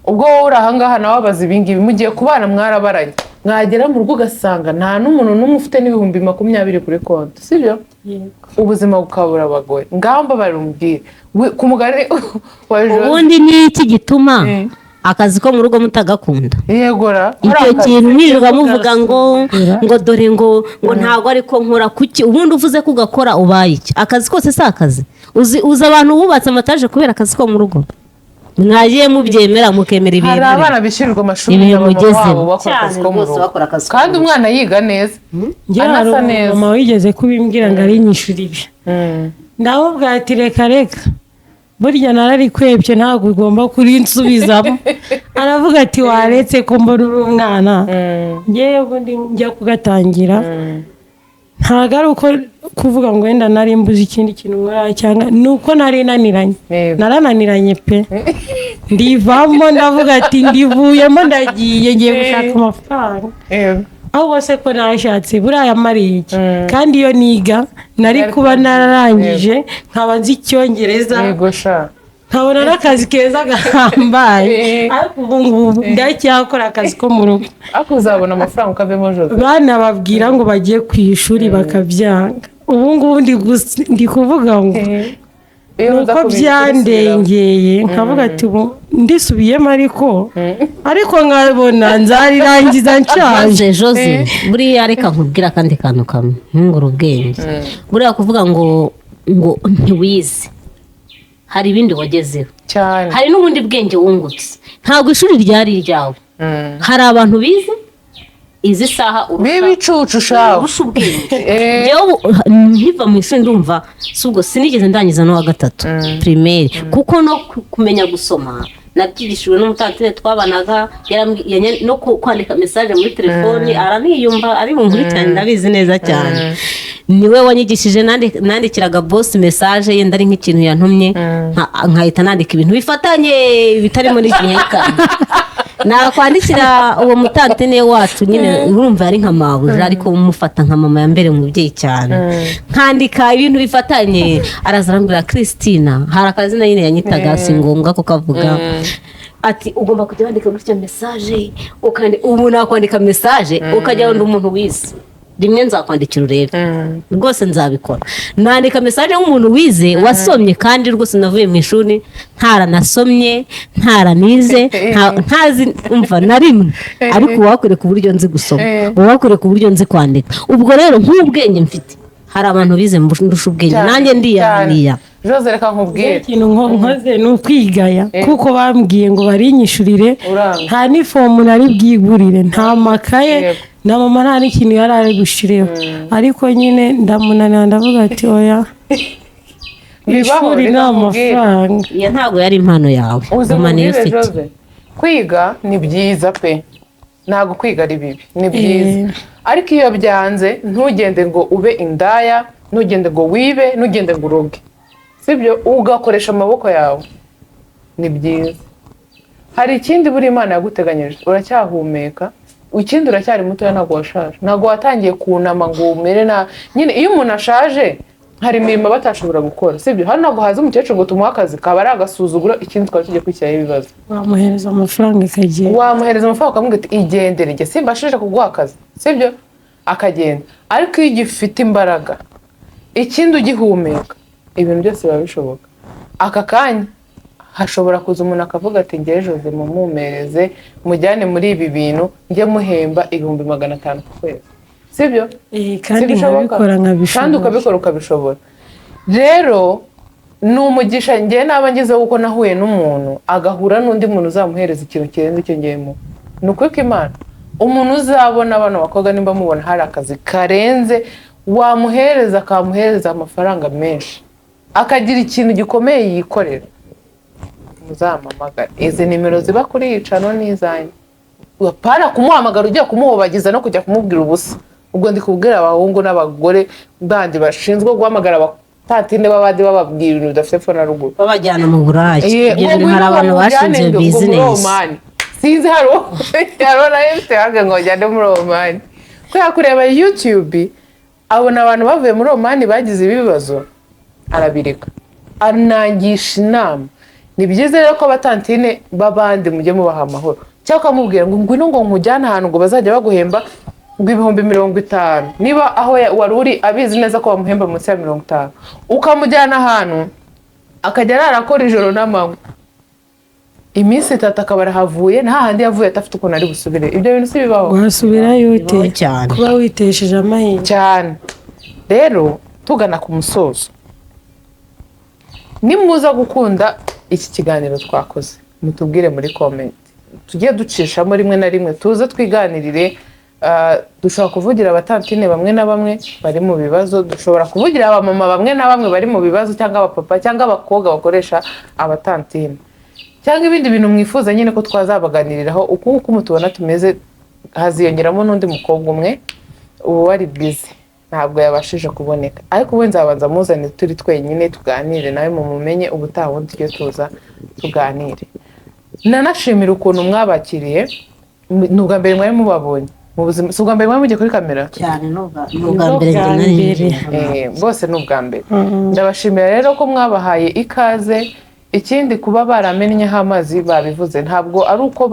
B: ubwo wowe uri ahangaha nawe abaza ibingibi, mugiye kubana mwarabaranye, mwagera mu rugo ugasanga nta n'umuntu n'umwe ufite n'ibihumbi 20 kuri konti, sibyo. Ubuzima bukabura abagoye, ngamba bari umubwire ku mugari
C: ubundi ni iki gituma akazi ko mu rugo mutagakunda?
B: Yegora
C: icyo kintu nirirwa muvuga ngo dore ngo ntago ariko nkora kuki, ubundi uvuze ko ugakora ubaye iki? Akazi kose si akazi. Uzi abantu bubatse amataje kubera akazi ko mu rugo, mwagiye mubyemera mukemera ibintu.
B: Hari abana bishirirwa amashuri y'ababo bakora akazi ko mu rugo, kandi umwana yiga neza, anasa neza.
A: Mama wigeze kubimbwira ngo ari nyishuri ibi, ndamubwira ati reka burya nararikwebye ntabwo ugomba kurinsubizamo. Aravuga ati waretse ko mbona uri umwana, ngewe ubundi njya kugatangira, ntabwo ari uko kuvuga ngo wenda nari mbuze ikindi kintu nkora, cyangwa nuko nari narananiranye pe, ndivamo ndavuga ati ndivuyemo ndagiye ngiye gushaka amafaranga. aho bose ko nashatse buriya yamariye iki kandi iyo niga nari kuba nararangije nkaba nzi icyongereza nkabona n'akazi keza gahambaye ariko ubu ngubu ndacyakora akazi ko mu rugo
B: ariko uzabona amafaranga ukavemo Jose
A: bana babwira ngo bagiye ku ishuri bakabyanga ubu ngubu ndi kuvuga ngo nuko byandengeye nkavuga ati ndisubiyemo ariko nkabona nzarirangiza nshaje.
C: Jose buriya reka nkubwira akandi kantu kamwe nkungura ubwenge buriya kuvuga ngo ntiwize hari ibindi wagezeho
B: cyane
C: hari n'ubundi bwenge wungutse ntabwo ishuri ryari iryawe hari abantu bize izi saha
B: bibicucu shaho
C: urusha ubwenge nkiva mu ishuri ndumva subwo sinigeze ndangiza no wa gatatu primaire kuko no kumenya gusoma nabyigishijwe n'umutantine twabanaga no kwandika message muri telefoni araniyumva ari bunkurikirane ndabizi neza cyane niwe wanyigishije nandikiraga boss message yenda ari nk'ikintu yantumye nkahita nandika ibintu bifatanye bitari muri giheka nakwandikira uwo mutantine wacu nyine urumva ari nka mabuja ariko umufata nka mama ya mbere umubyeyi cyane nkandika ibintu bifatanye arazarambira Christina hari akazina nyine yanyitaga si ngombwa ko kavuga ati ugomba kujya wandika gutya message ubu nakwandika message ukajya wenda umuntu wize rimwe nzakwandikira urebe rwose nzabikora nandika message nk'umuntu wize wasomye kandi rwose navuye mu ishuri ntaranasomye ntaranize ntazi umva na rimwe ariko wakwereka uburyo nzi gusoma wakwereka uburyo nzi kwandika ubwo rero nk'ubwenge mfite hari abantu bize ndusha ubwenge nanjye ndiyaniya
B: Jose reka nkubwire
A: ikintu nkoze ni ukwigaya kuko bambwiye ngo barinyishurire nta n'ifomu nari bwigurire nta makaye na mama nta n'ikintu yari ari gushireho ariko nyine ndamunanira ndavuga ati oya ishuri ni amafaranga
C: iyo ntabwo yari impano yawe mama niyo ufite
B: kwiga ni byiza pe ntabwo kwiga ari bibi ni byiza ariko iyo byanze ntugende ngo ube indaya ntugende ngo wibe ntugende ngo uroge sibyo ugakoresha amaboko yawe ni byiza hari ikindi buri Imana yaguteganyije uracyahumeka ikindi uracyari muto ntabwo washaje ntabwo watangiye kunama ngo umere nyine iyo umuntu ashaje hari imirimo batashobora gukora sibyo hano ntabwo haza umukecuru ngo tumuhe akazi kaba ari agasuzuguro ikindi twari tugiye kwishyiraho ibibazo
A: wamuhereza amafaranga akagenda
B: ukamubwira ati igendere njye simbashije kuguha akazi sibyo akagenda ariko iyo ugifite imbaraga ikindi ugihumeka ibintu byose biba bishoboka aka kanya hashobora kuza umuntu akavuga ati ngewe Jose mumumereze mujyane muri ibi bintu njye muhemba 500 ku kwezi sibyo
A: kandi nkabikora nkabishobora
B: kandi ukabikora ukabishobora rero ni umugisha ngewe naba ngezeho kuko nahuye n'umuntu agahura n'undi muntu uzamuhereza ikintu kirenze icyo ngiyemo ni ukuri ko Imana umuntu uzabona abana bakobwa nimba mubona hari akazi karenze wamuhereza akamuhereza amafaranga menshi akagira ikintu gikomeye yikorera muzamamagara izi nimero ziba kuri yicano n'izanyu para kumuhamagara ugiye kumuhobagiza no kujya kumubwira ubusa ubwo ndi kubwira abahungu n'abagore bandi bashinzwe guhamagara abatatinde babadi bababwira ibintu bidafite fo na ruguru
C: babajyana mu burayi ibyo hari abantu bashinze business
B: sinzi haro na yese hange ngo njyane muri Omani kwa kureba YouTube abona abantu bavuye muri Omani bagize ibibazo arabireka anangisha inama ni byiza rero ko abatantine babandi mujye mubaha amahoro cyangwa mubwira ngo ngwino ngo nkujyana ahantu ngo bazajya baguhemba ngo 50,000 niba aho wari uri abizi neza ko bamuhemba munsi ya 50 ukamujyana ahantu akajya arakora ijoro n'amanywa iminsi 3 akaba havuye nta handi yavuye atafite ukuntu ari busubire ibyo bintu si bibaho
A: wasubirayo ute kuba witesheje amahirwe
B: cyane rero tugana ku musozo nimuza gukunda iki kiganiro twakoze mutubwire muri comment tugiye ducishamo rimwe na rimwe tuze twiganirire dushobora kuvugira abatantine bamwe na bamwe bari mu bibazo dushobora kuvugira abamama bamwe na bamwe bari mu bibazo cyangwa abapapa cyangwa abakobwa bakoresha abatantine cyangwa ibindi bintu mwifuza nyine ko twazabaganiriraho uko mutubona tumeze haziyongeramo n'undi mukobwa umwe ubu wari busy ntabwo yabashije kuboneka ariko ubu nzabanza muzane turi twenyine tuganire nawe mumumenye ubutaha wundi tujye tuza tuganire nanashimira ukuntu mwabakiriye n'ubwa mbere mwari mubabonye mu buzima. Si ubwa mbere mwamugiye kuri kamera
C: cyane n'ubwa mbere
B: bose ni ubwa mbere. Ndabashimira rero ko mwabahaye ikaze. Ikindi kuba baramennyeho amazi babivuze ntabwo ari uko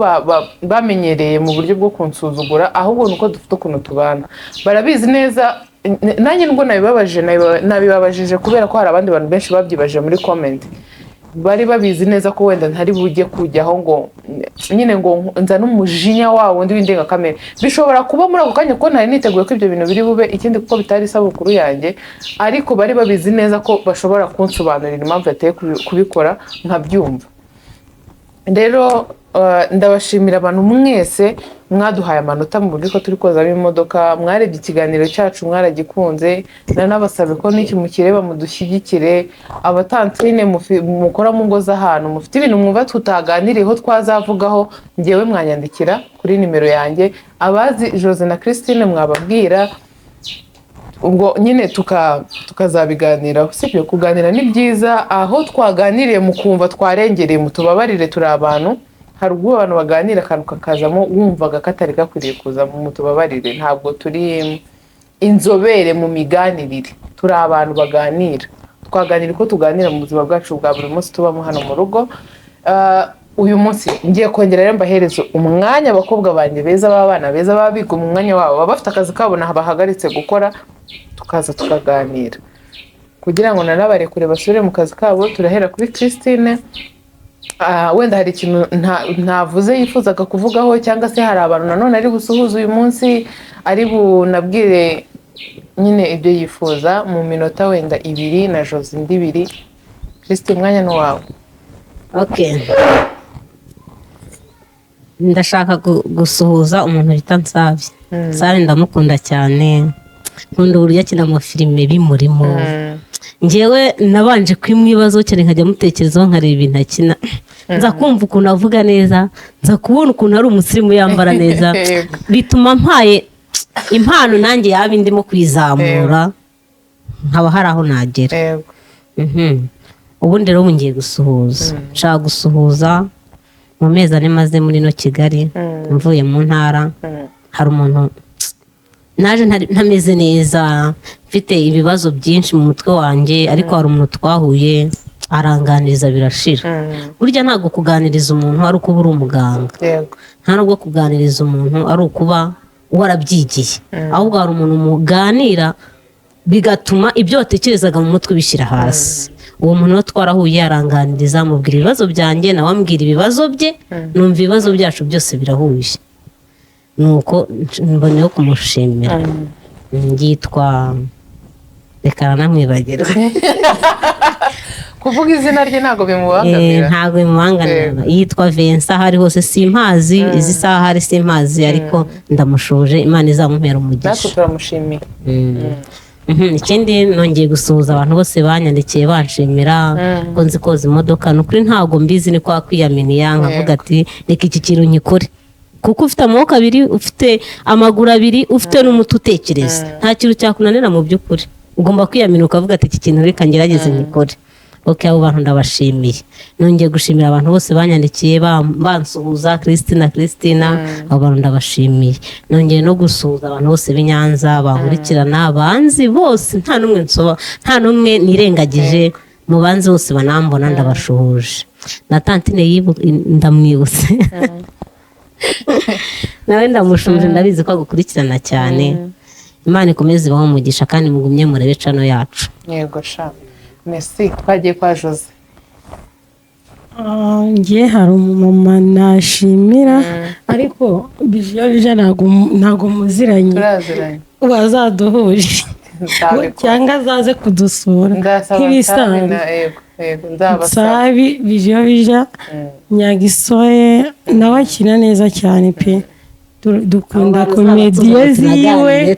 B: bamenyereye mu buryo bwo kunsuzugura, ahubwo nuko dufite ukuntu tubana. Barabizi neza, nanjye nubwo nabibabajije kubera ko hari abandi bantu benshi babyibajije muri comment. Bari babizi neza ko wenda ntari bujye kujyaho ngo nyine ngo nzana umujinya wawo wundi w'indengakamere. Bishobora kuba muri ako kanya ko ntari niteguye ko ibyo bintu biri bube, ikindi kuko bitari isabukuru yanjye, ariko bari babizi neza ko bashobora kunsobanurira impamvu yateye kubikora nkabyumva. Rero ndabashimira abantu mwese mwaduhaye amanota mu buryo ko turi kozamo imodoka, mwarebye ikiganiro cyacu mwaragikunze, nanabasabe ko n'iki mukireba mudushyigikire. Abatantine mukora mu ngo z'ahantu mufite ibintu mwumva tutaganiriyeho twazavugaho, ngewe mwanyandikira kuri nimero yanjye. Abazi Jose na Christine mwababwira, ubwo nyine tukazabiganiraho. Sibyo, kuganira ni byiza, aho twaganiriye mukumva twarengereye mutubabarire, turi abantu. Hari ubwo abantu baganira akantu kakazamo wumvaga katari gakwiriye kuza, mutubabarire. Ntabwo turi inzobere mu miganirire, turi abantu baganira. Twaganira uko tuganira mu buzima bwacu bwa buri munsi tubamo hano mu rugo. Uyu munsi ngiye kongera rero mbahereza umwanya abakobwa banjye beza, b'abana beza, baba biga mu mwanya wabo, baba bafite akazi kabo bahagaritse gukora, tukaza tukaganira kugira ngo nanabarekure basubire mu kazi kabo. Turahera kuri Christine. Wenda hari ikintu ntavuze yifuzaga kuvugaho, cyangwa se hari abantu nanone ari gusuhuza uyu munsi, ari bunabwire nyine ibyo yifuza mu minota wenda 2 na Jose indi 2. Christine, umwanya ni wawe.
C: Okay, ndashaka gusuhuza umuntu bita Nsabi. Nsabi ndamukunda cyane, nkunda uburyo akina mu filime bimurimo. Njyewe nabanje kwimwibazo cyane, nkajya mutekerezaho nkareba ibintu akina, nza kumva ukuntu avuga neza, nza kubona ukuntu ari umusirimu yambara neza, bituma mpaye impano nanjye yaba indimo kwizamura, nkaba hari aho nagera. Ubundi rero ngiye gusuhuza, nshaka gusuhuza mu mezi ane maze muri no Kigali, mvuye mu ntara. Hari umuntu naje ntameze neza, mfite ibibazo byinshi mu mutwe wanjye, ariko hari umuntu twahuye aranganiriza birashira. Burya ntabwo kuganiriza umuntu ari ukuba uri umuganga, nta nubwo kuganiriza umuntu ari ukuba warabyigiye, ahubwo hari umuntu muganira bigatuma ibyo watekerezaga mu mutwe bishyira hasi. Uwo muntu twarahuye aranganiriza, mubwira ibibazo byanjye, nawe ambwira ibibazo bye, numva ibibazo byacu byose birahuje. Nuko mboneyeho kumushimira. Yitwa reka namwibagira
B: kuvuga izina rye ntabwo bimubangamira.
C: Ntabwo bimubangamira. Yitwa Vincent, hari hose simpazi, izi saha hari simpazi, ariko ndamushuje, Imana izamumpera umugisha.
B: Natwe turamushimiye.
C: Ikindi nongeye gusuhuza abantu bose banyandikiye banshimira ko nzi koza imodoka. Nukuri ntabwo mbizi, ni kwa kwiyaminiya nkavuga ati reka iki kintu nyikore, kuko ufite amaboko abiri, ufite amaguru abiri, ufite n'umuti utekereza, nta kintu cyakunanira mu by'ukuri. Ugomba kwiyamina ukavuga ati iki kintu reka ngerageze nyikore. Okay, abo bantu ndabashimiye. Nongeye gushimira abantu bose banyandikiye bansuhuza, Christina, abo bantu ndabashimiye. Nongeye no gusuhuza abantu bose b'Inyanza bankurikirana, banzi bose, nta numwe nirengagije, mu banzi bose banambona ndabashuhuje. Na tantine ndamwibutse nawe ndamushuje, ndabizi ko agukurikirana cyane. Imana ikomeze ibaho umugisha, kandi mugumye murebe channel yacu.
B: Yego sha. Merci. Twagiye kwa Jose.
A: Ngiye hari umumama nashimira, ariko bijya ntago muziranye.
B: Turaziranye.
A: Bazaduhuje cyangwa azaze kudusura nk'ibisanzwe. Nsabi bijya Nyagisoye nawe akina neza cyane pe. Dukunda komediye ziwe,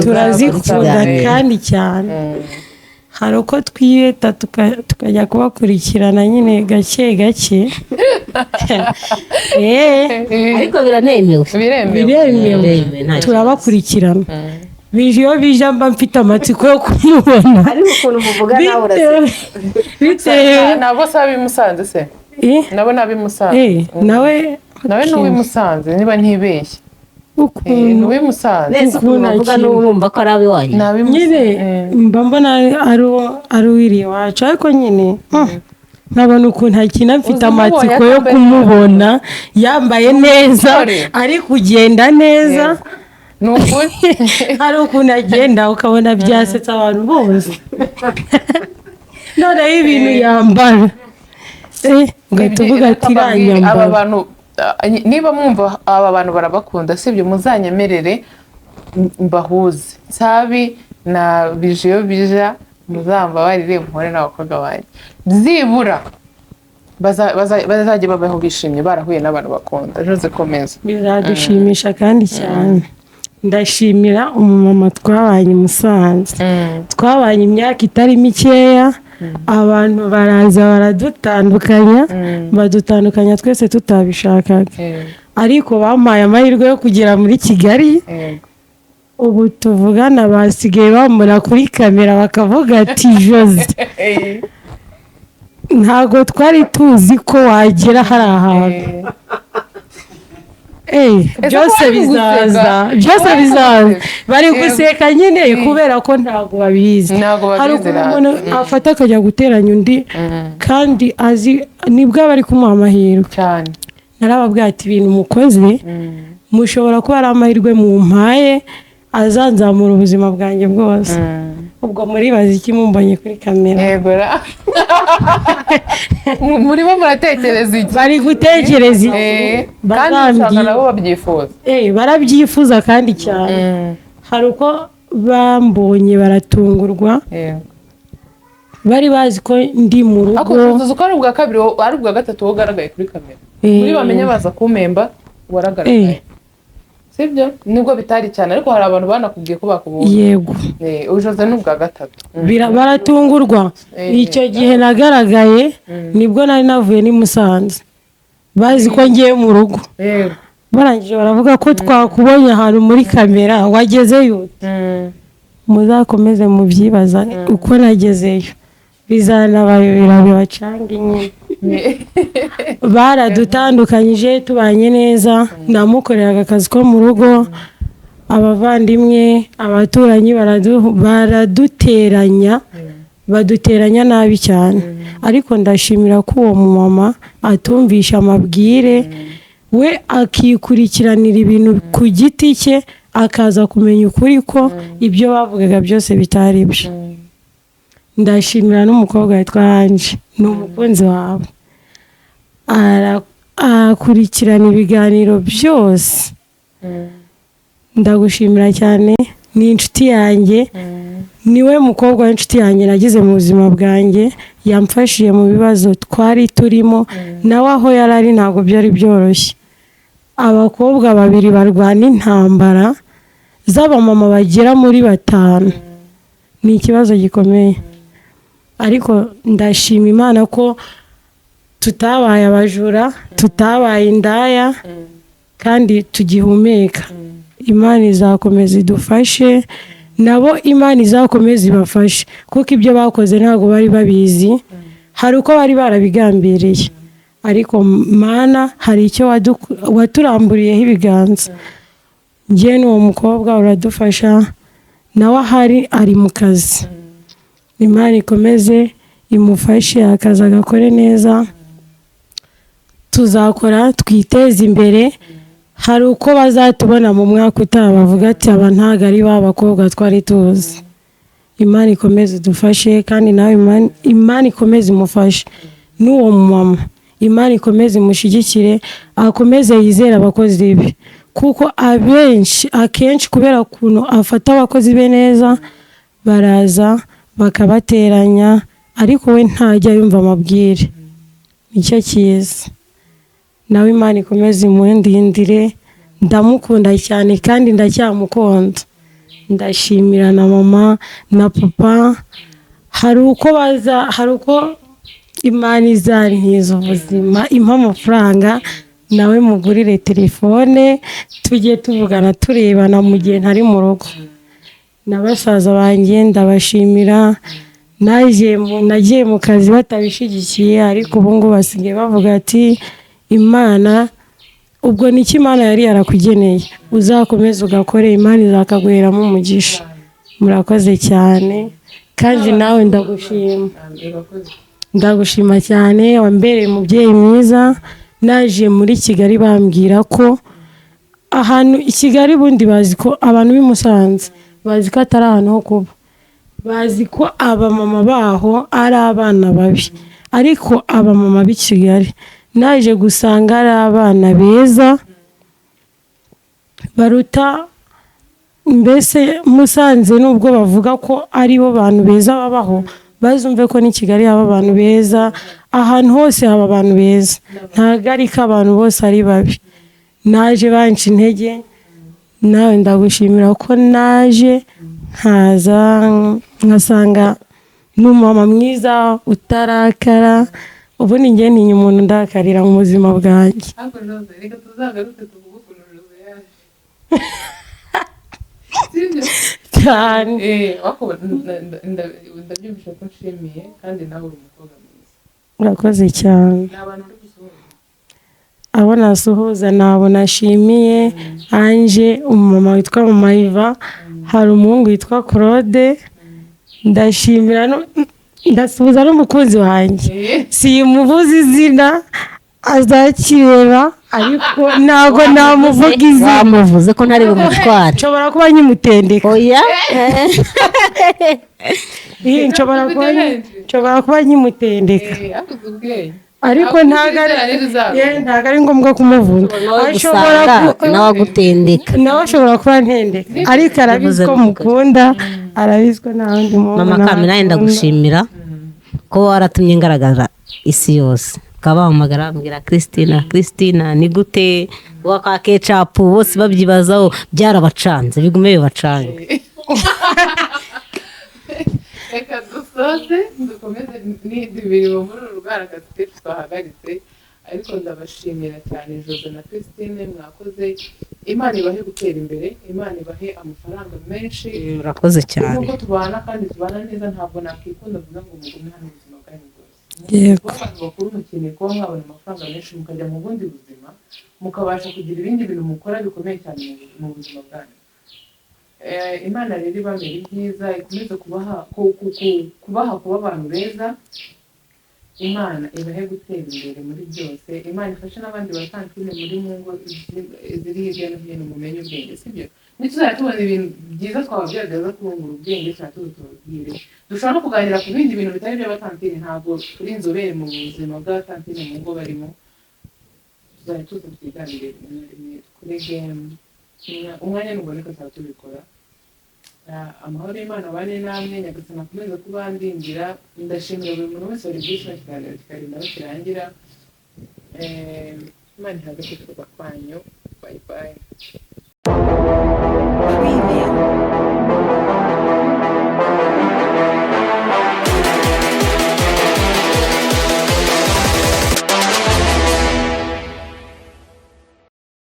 A: turazikunda kandi cyane. Hari uko twiyeta tukajya kubakurikirana nyine gake gake.
C: Ariko biranemewe,
A: turabakurikirana. Bijya mba mfite amatsiko yo kumubona,
C: ariko ukuntu muvuga nawe
B: bitewe nabo sabi Musanze se. Nabo nabi Musanze.
A: Nawe
B: n'uwi Musanze niba ntibeshye.
A: ukuntu
B: w'imusaza
C: ukuntu avuga n'urumva ko ari abiwanyu
A: nyine mba mbona ari uwiriye iwacu ariko nyine nkabona ukuntu akina mfite amatsiko yo kumubona yambaye neza ari kugenda neza hari ukuntu agenda ukabona byasetsa abantu bose noneho ibintu yambara ugahita uvuga ati iranyambara
B: niba mwumva aba bantu barabakunda sibyo muzanyemerere mbahuze Nsabi na Bijiyo bija muzamba barire mpore n'abakobwa banjye byibura bazajya babaho bishimye barahuye n'abantu bakunda Jose komeza
A: bizadushimisha kandi cyane ndashimira umumama twabanye Musanze twabanye imyaka itari mikeya abantu baraza baradutandukanya badutandukanya twese tutabishakaga ariko bampaye amahirwe yo kugera muri Kigali ubu tuvugana basigaye bambura kuri kamera bakavuga ati Jose ntago twari tuzi ko wagera hari ahantu byose bizaza bari guseka nyine kubera ko ntago babizi hari umuntu afata akajya guteranya undi kandi azi nibwo bari kumuha amahirwe
B: cyane
A: narababwira ati ibintu mukoze mushobora kuba ari amahirwe mu mpaye azanzamura ubuzima bwanjye bwose ubwo muribaza iki mumbonye kuri kamera
B: yegora murimo muratekereza iki
A: bari gutekereza
B: kandi usanga nabo babyifuza
A: barabyifuza kandi cyane hari uko bambonye baratungurwa bari bazi ko ndi mu rugo
B: akuzuza ko ari ubwa kabiri ari ubwa gatatu ugaragaye kuri kamera muri bamenye baza kumemba waragaragaye sibyo nibwo bitari cyane ariko hari abantu banakubwiye ko bakubonye
A: yego
B: ujoze n'ubwa gatatu
A: baratungurwa icyo gihe nagaragaye nibwo nari navuye ni Musanze bazi ko ngiye mu rugo barangije baravuga ko twakubonye ahantu muri kamera wagezeyo muzakomeze mubyibaza uko nagezeyo bizanabayobera bibacanga nyine baradutandukanyije tubanye neza namukoreraga akazi ko mu rugo abavandimwe abaturanyi baduteranya nabi cyane ariko ndashimira ko uwo mumama atumvisha amabwire we akikurikiranira ibintu ku giti cye akaza kumenya ukuri ko ibyo bavugaga byose bitari byo ndashimira n'umukobwa witwa Anje ni umukunzi wawe akurikirana ibiganiro byose ndagushimira cyane ni inshuti yanjye niwe mukobwa w'inshuti yanjye nagize mu buzima bwanjye yamfashije mu bibazo twari turimo nawe aho yari ari ntabwo byari byoroshye abakobwa babiri barwana intambara z'abamama bagera muri 5 ni ikibazo gikomeye ariko ndashima Imana ko tutabaye abajura tutabaye indaya kandi tugihumeka Imana izakomeza idufashe nabo Imana izakomeza ibafashe kuko ibyo bakoze ntabwo bari babizi hari uko bari barabigambiriye ariko Mana hari icyo waturamburiyeho ibiganza njye n'uwo mukobwa uradufasha nawe ahari ari mu kazi Imana ikomeze imufashe akazi agakore neza tuzakora twiteze imbere hari uko bazatubona mu mwaka utaha bavuga ati aba ntago ari ba bakobwa twari tuzi Imana ikomeze idufashe kandi nawe Imana ikomeze imufashe n'uwo mumama Imana ikomeze imushyigikire akomeze yizera abakozi be kuko akenshi kubera ukuntu afata abakozi be neza baraza bakabateranya ariko we ntajya yumva amabwire nicyo cyiza nawe Imana ikomeze imundindire ndamukunda cyane kandi ndacyamukunda ndashimira na mama na papa hari uko Imana izantiza ubuzima impa amafaranga nawe mugurire telefone tujye tuvugana turebana mu gihe ntari mu rugo n'abasaza banjye ndabashimira nagiye mu kazi batabishigikiye ariko ubu ngubu basigaye bavuga ati Imana ubwo niki Imana yari yarakugeneye uzakomeza ugakore, Imana izakaguheramo umugisha. Murakoze cyane kandi nawe ndagushima cyane, wambereye umubyeyi mwiza. Naje muri Kigali bambwira ko ahantu i Kigali bundi bazi ko abantu b'i Musanze bazi ko atari ahantu ho kuba, bazi ko abamama baho ari abana babi, ariko abamama b'i Kigali naje gusanga ari abana beza baruta. Mbese Musanze nubwo bavuga ko ari bo bantu beza babaho, bazumve ko ni Kigali haba abantu beza, ahantu hose haba abantu beza, ntabwo ari ko abantu bose ari babi. Naje banca intege, nawe ndagushimira ko naje nkaza nkasanga n'umumama mwiza utarakara. Ubu ni njye ntinya umuntu ndakarira mu buzima bwanjye. cyane
B: ndabyumvisha ko nshimiye kandi nawe uri umukobwa mwiza.
A: Urakoze cyane. Abo nasuhuza nabo nashimiye, Anje umumama witwa Mama Iva, hari umuhungu witwa Claude, ndashimira ndasuhuza n'umukunzi wanjye simuvuze izina azakireba, ariko ntabwo namuvuga izina.
C: Wamuvuze ko ntari bumutware.
A: Nshobora kuba nyimutendeka.
C: Oya.
A: Nshobora kuba nyimutendeka, ariko ntabwo ari ngombwa kumuvunda.
C: Nawe agutendeka.
A: Nawe ashobora kuba ntendeka, ariko arabizi ko mukunda, arabizi ko nta wundi muntu.
C: Mama Kamina ndagushimira ko waratumye ngaragaza isi yose, ukabahamagara bambwira Christina ni gute waka KECAPU, bose babyibazaho, byarabacanze bigume bibacange.
B: Reka dusoze dukomeze n'indi mirimo muri uru rwaragati twahagaritse, ariko ndabashimira cyane Jose na Christine, mwakoze. Imana ibahe gutera imbere, Imana ibahe amafaranga menshi.
C: Murakoze cyane.
B: Nuko tubana kandi tubana neza, ntabwo nakikunda kuvuga ngo mugume hano ubuzima bwanyu bwose.
A: Yego.
B: Abantu bakuru mukeneye kuba mwabona amafaranga menshi mukajya mu bundi buzima, mukabasha kugira ibindi bintu mukora bikomeye cyane mu buzima bwanyu. Imana rero ibamere ibyiza, ikomeze kubaha kuba abantu beza. Imana ibahe gutera imbere muri byose. Imana ifashe n'abandi batantine muri mu ngo ziri hirya no hino, mumenye ubwenge, sibyo? Nituzajya tubona ibintu byiza twababyagaza kubungura ubwenge cyane, tubabwire. Dushobora no kuganira ku bindi bintu bitari by'abatantine, ntabwo turi inzobere mu buzima bw'abatantine mu ngo barimo. Tuzajya tuza twiganire kuri game, umwanya nuboneka tuzaba tubikora. Amahoro y'Imana abane namwe, Nyagasani akomeze kubandindira. Ndashimira buri muntu wese wari bwishima ikiganiro kikarinda aho kirangira. Imana ihagaze kuba kwanyu. Bye bye.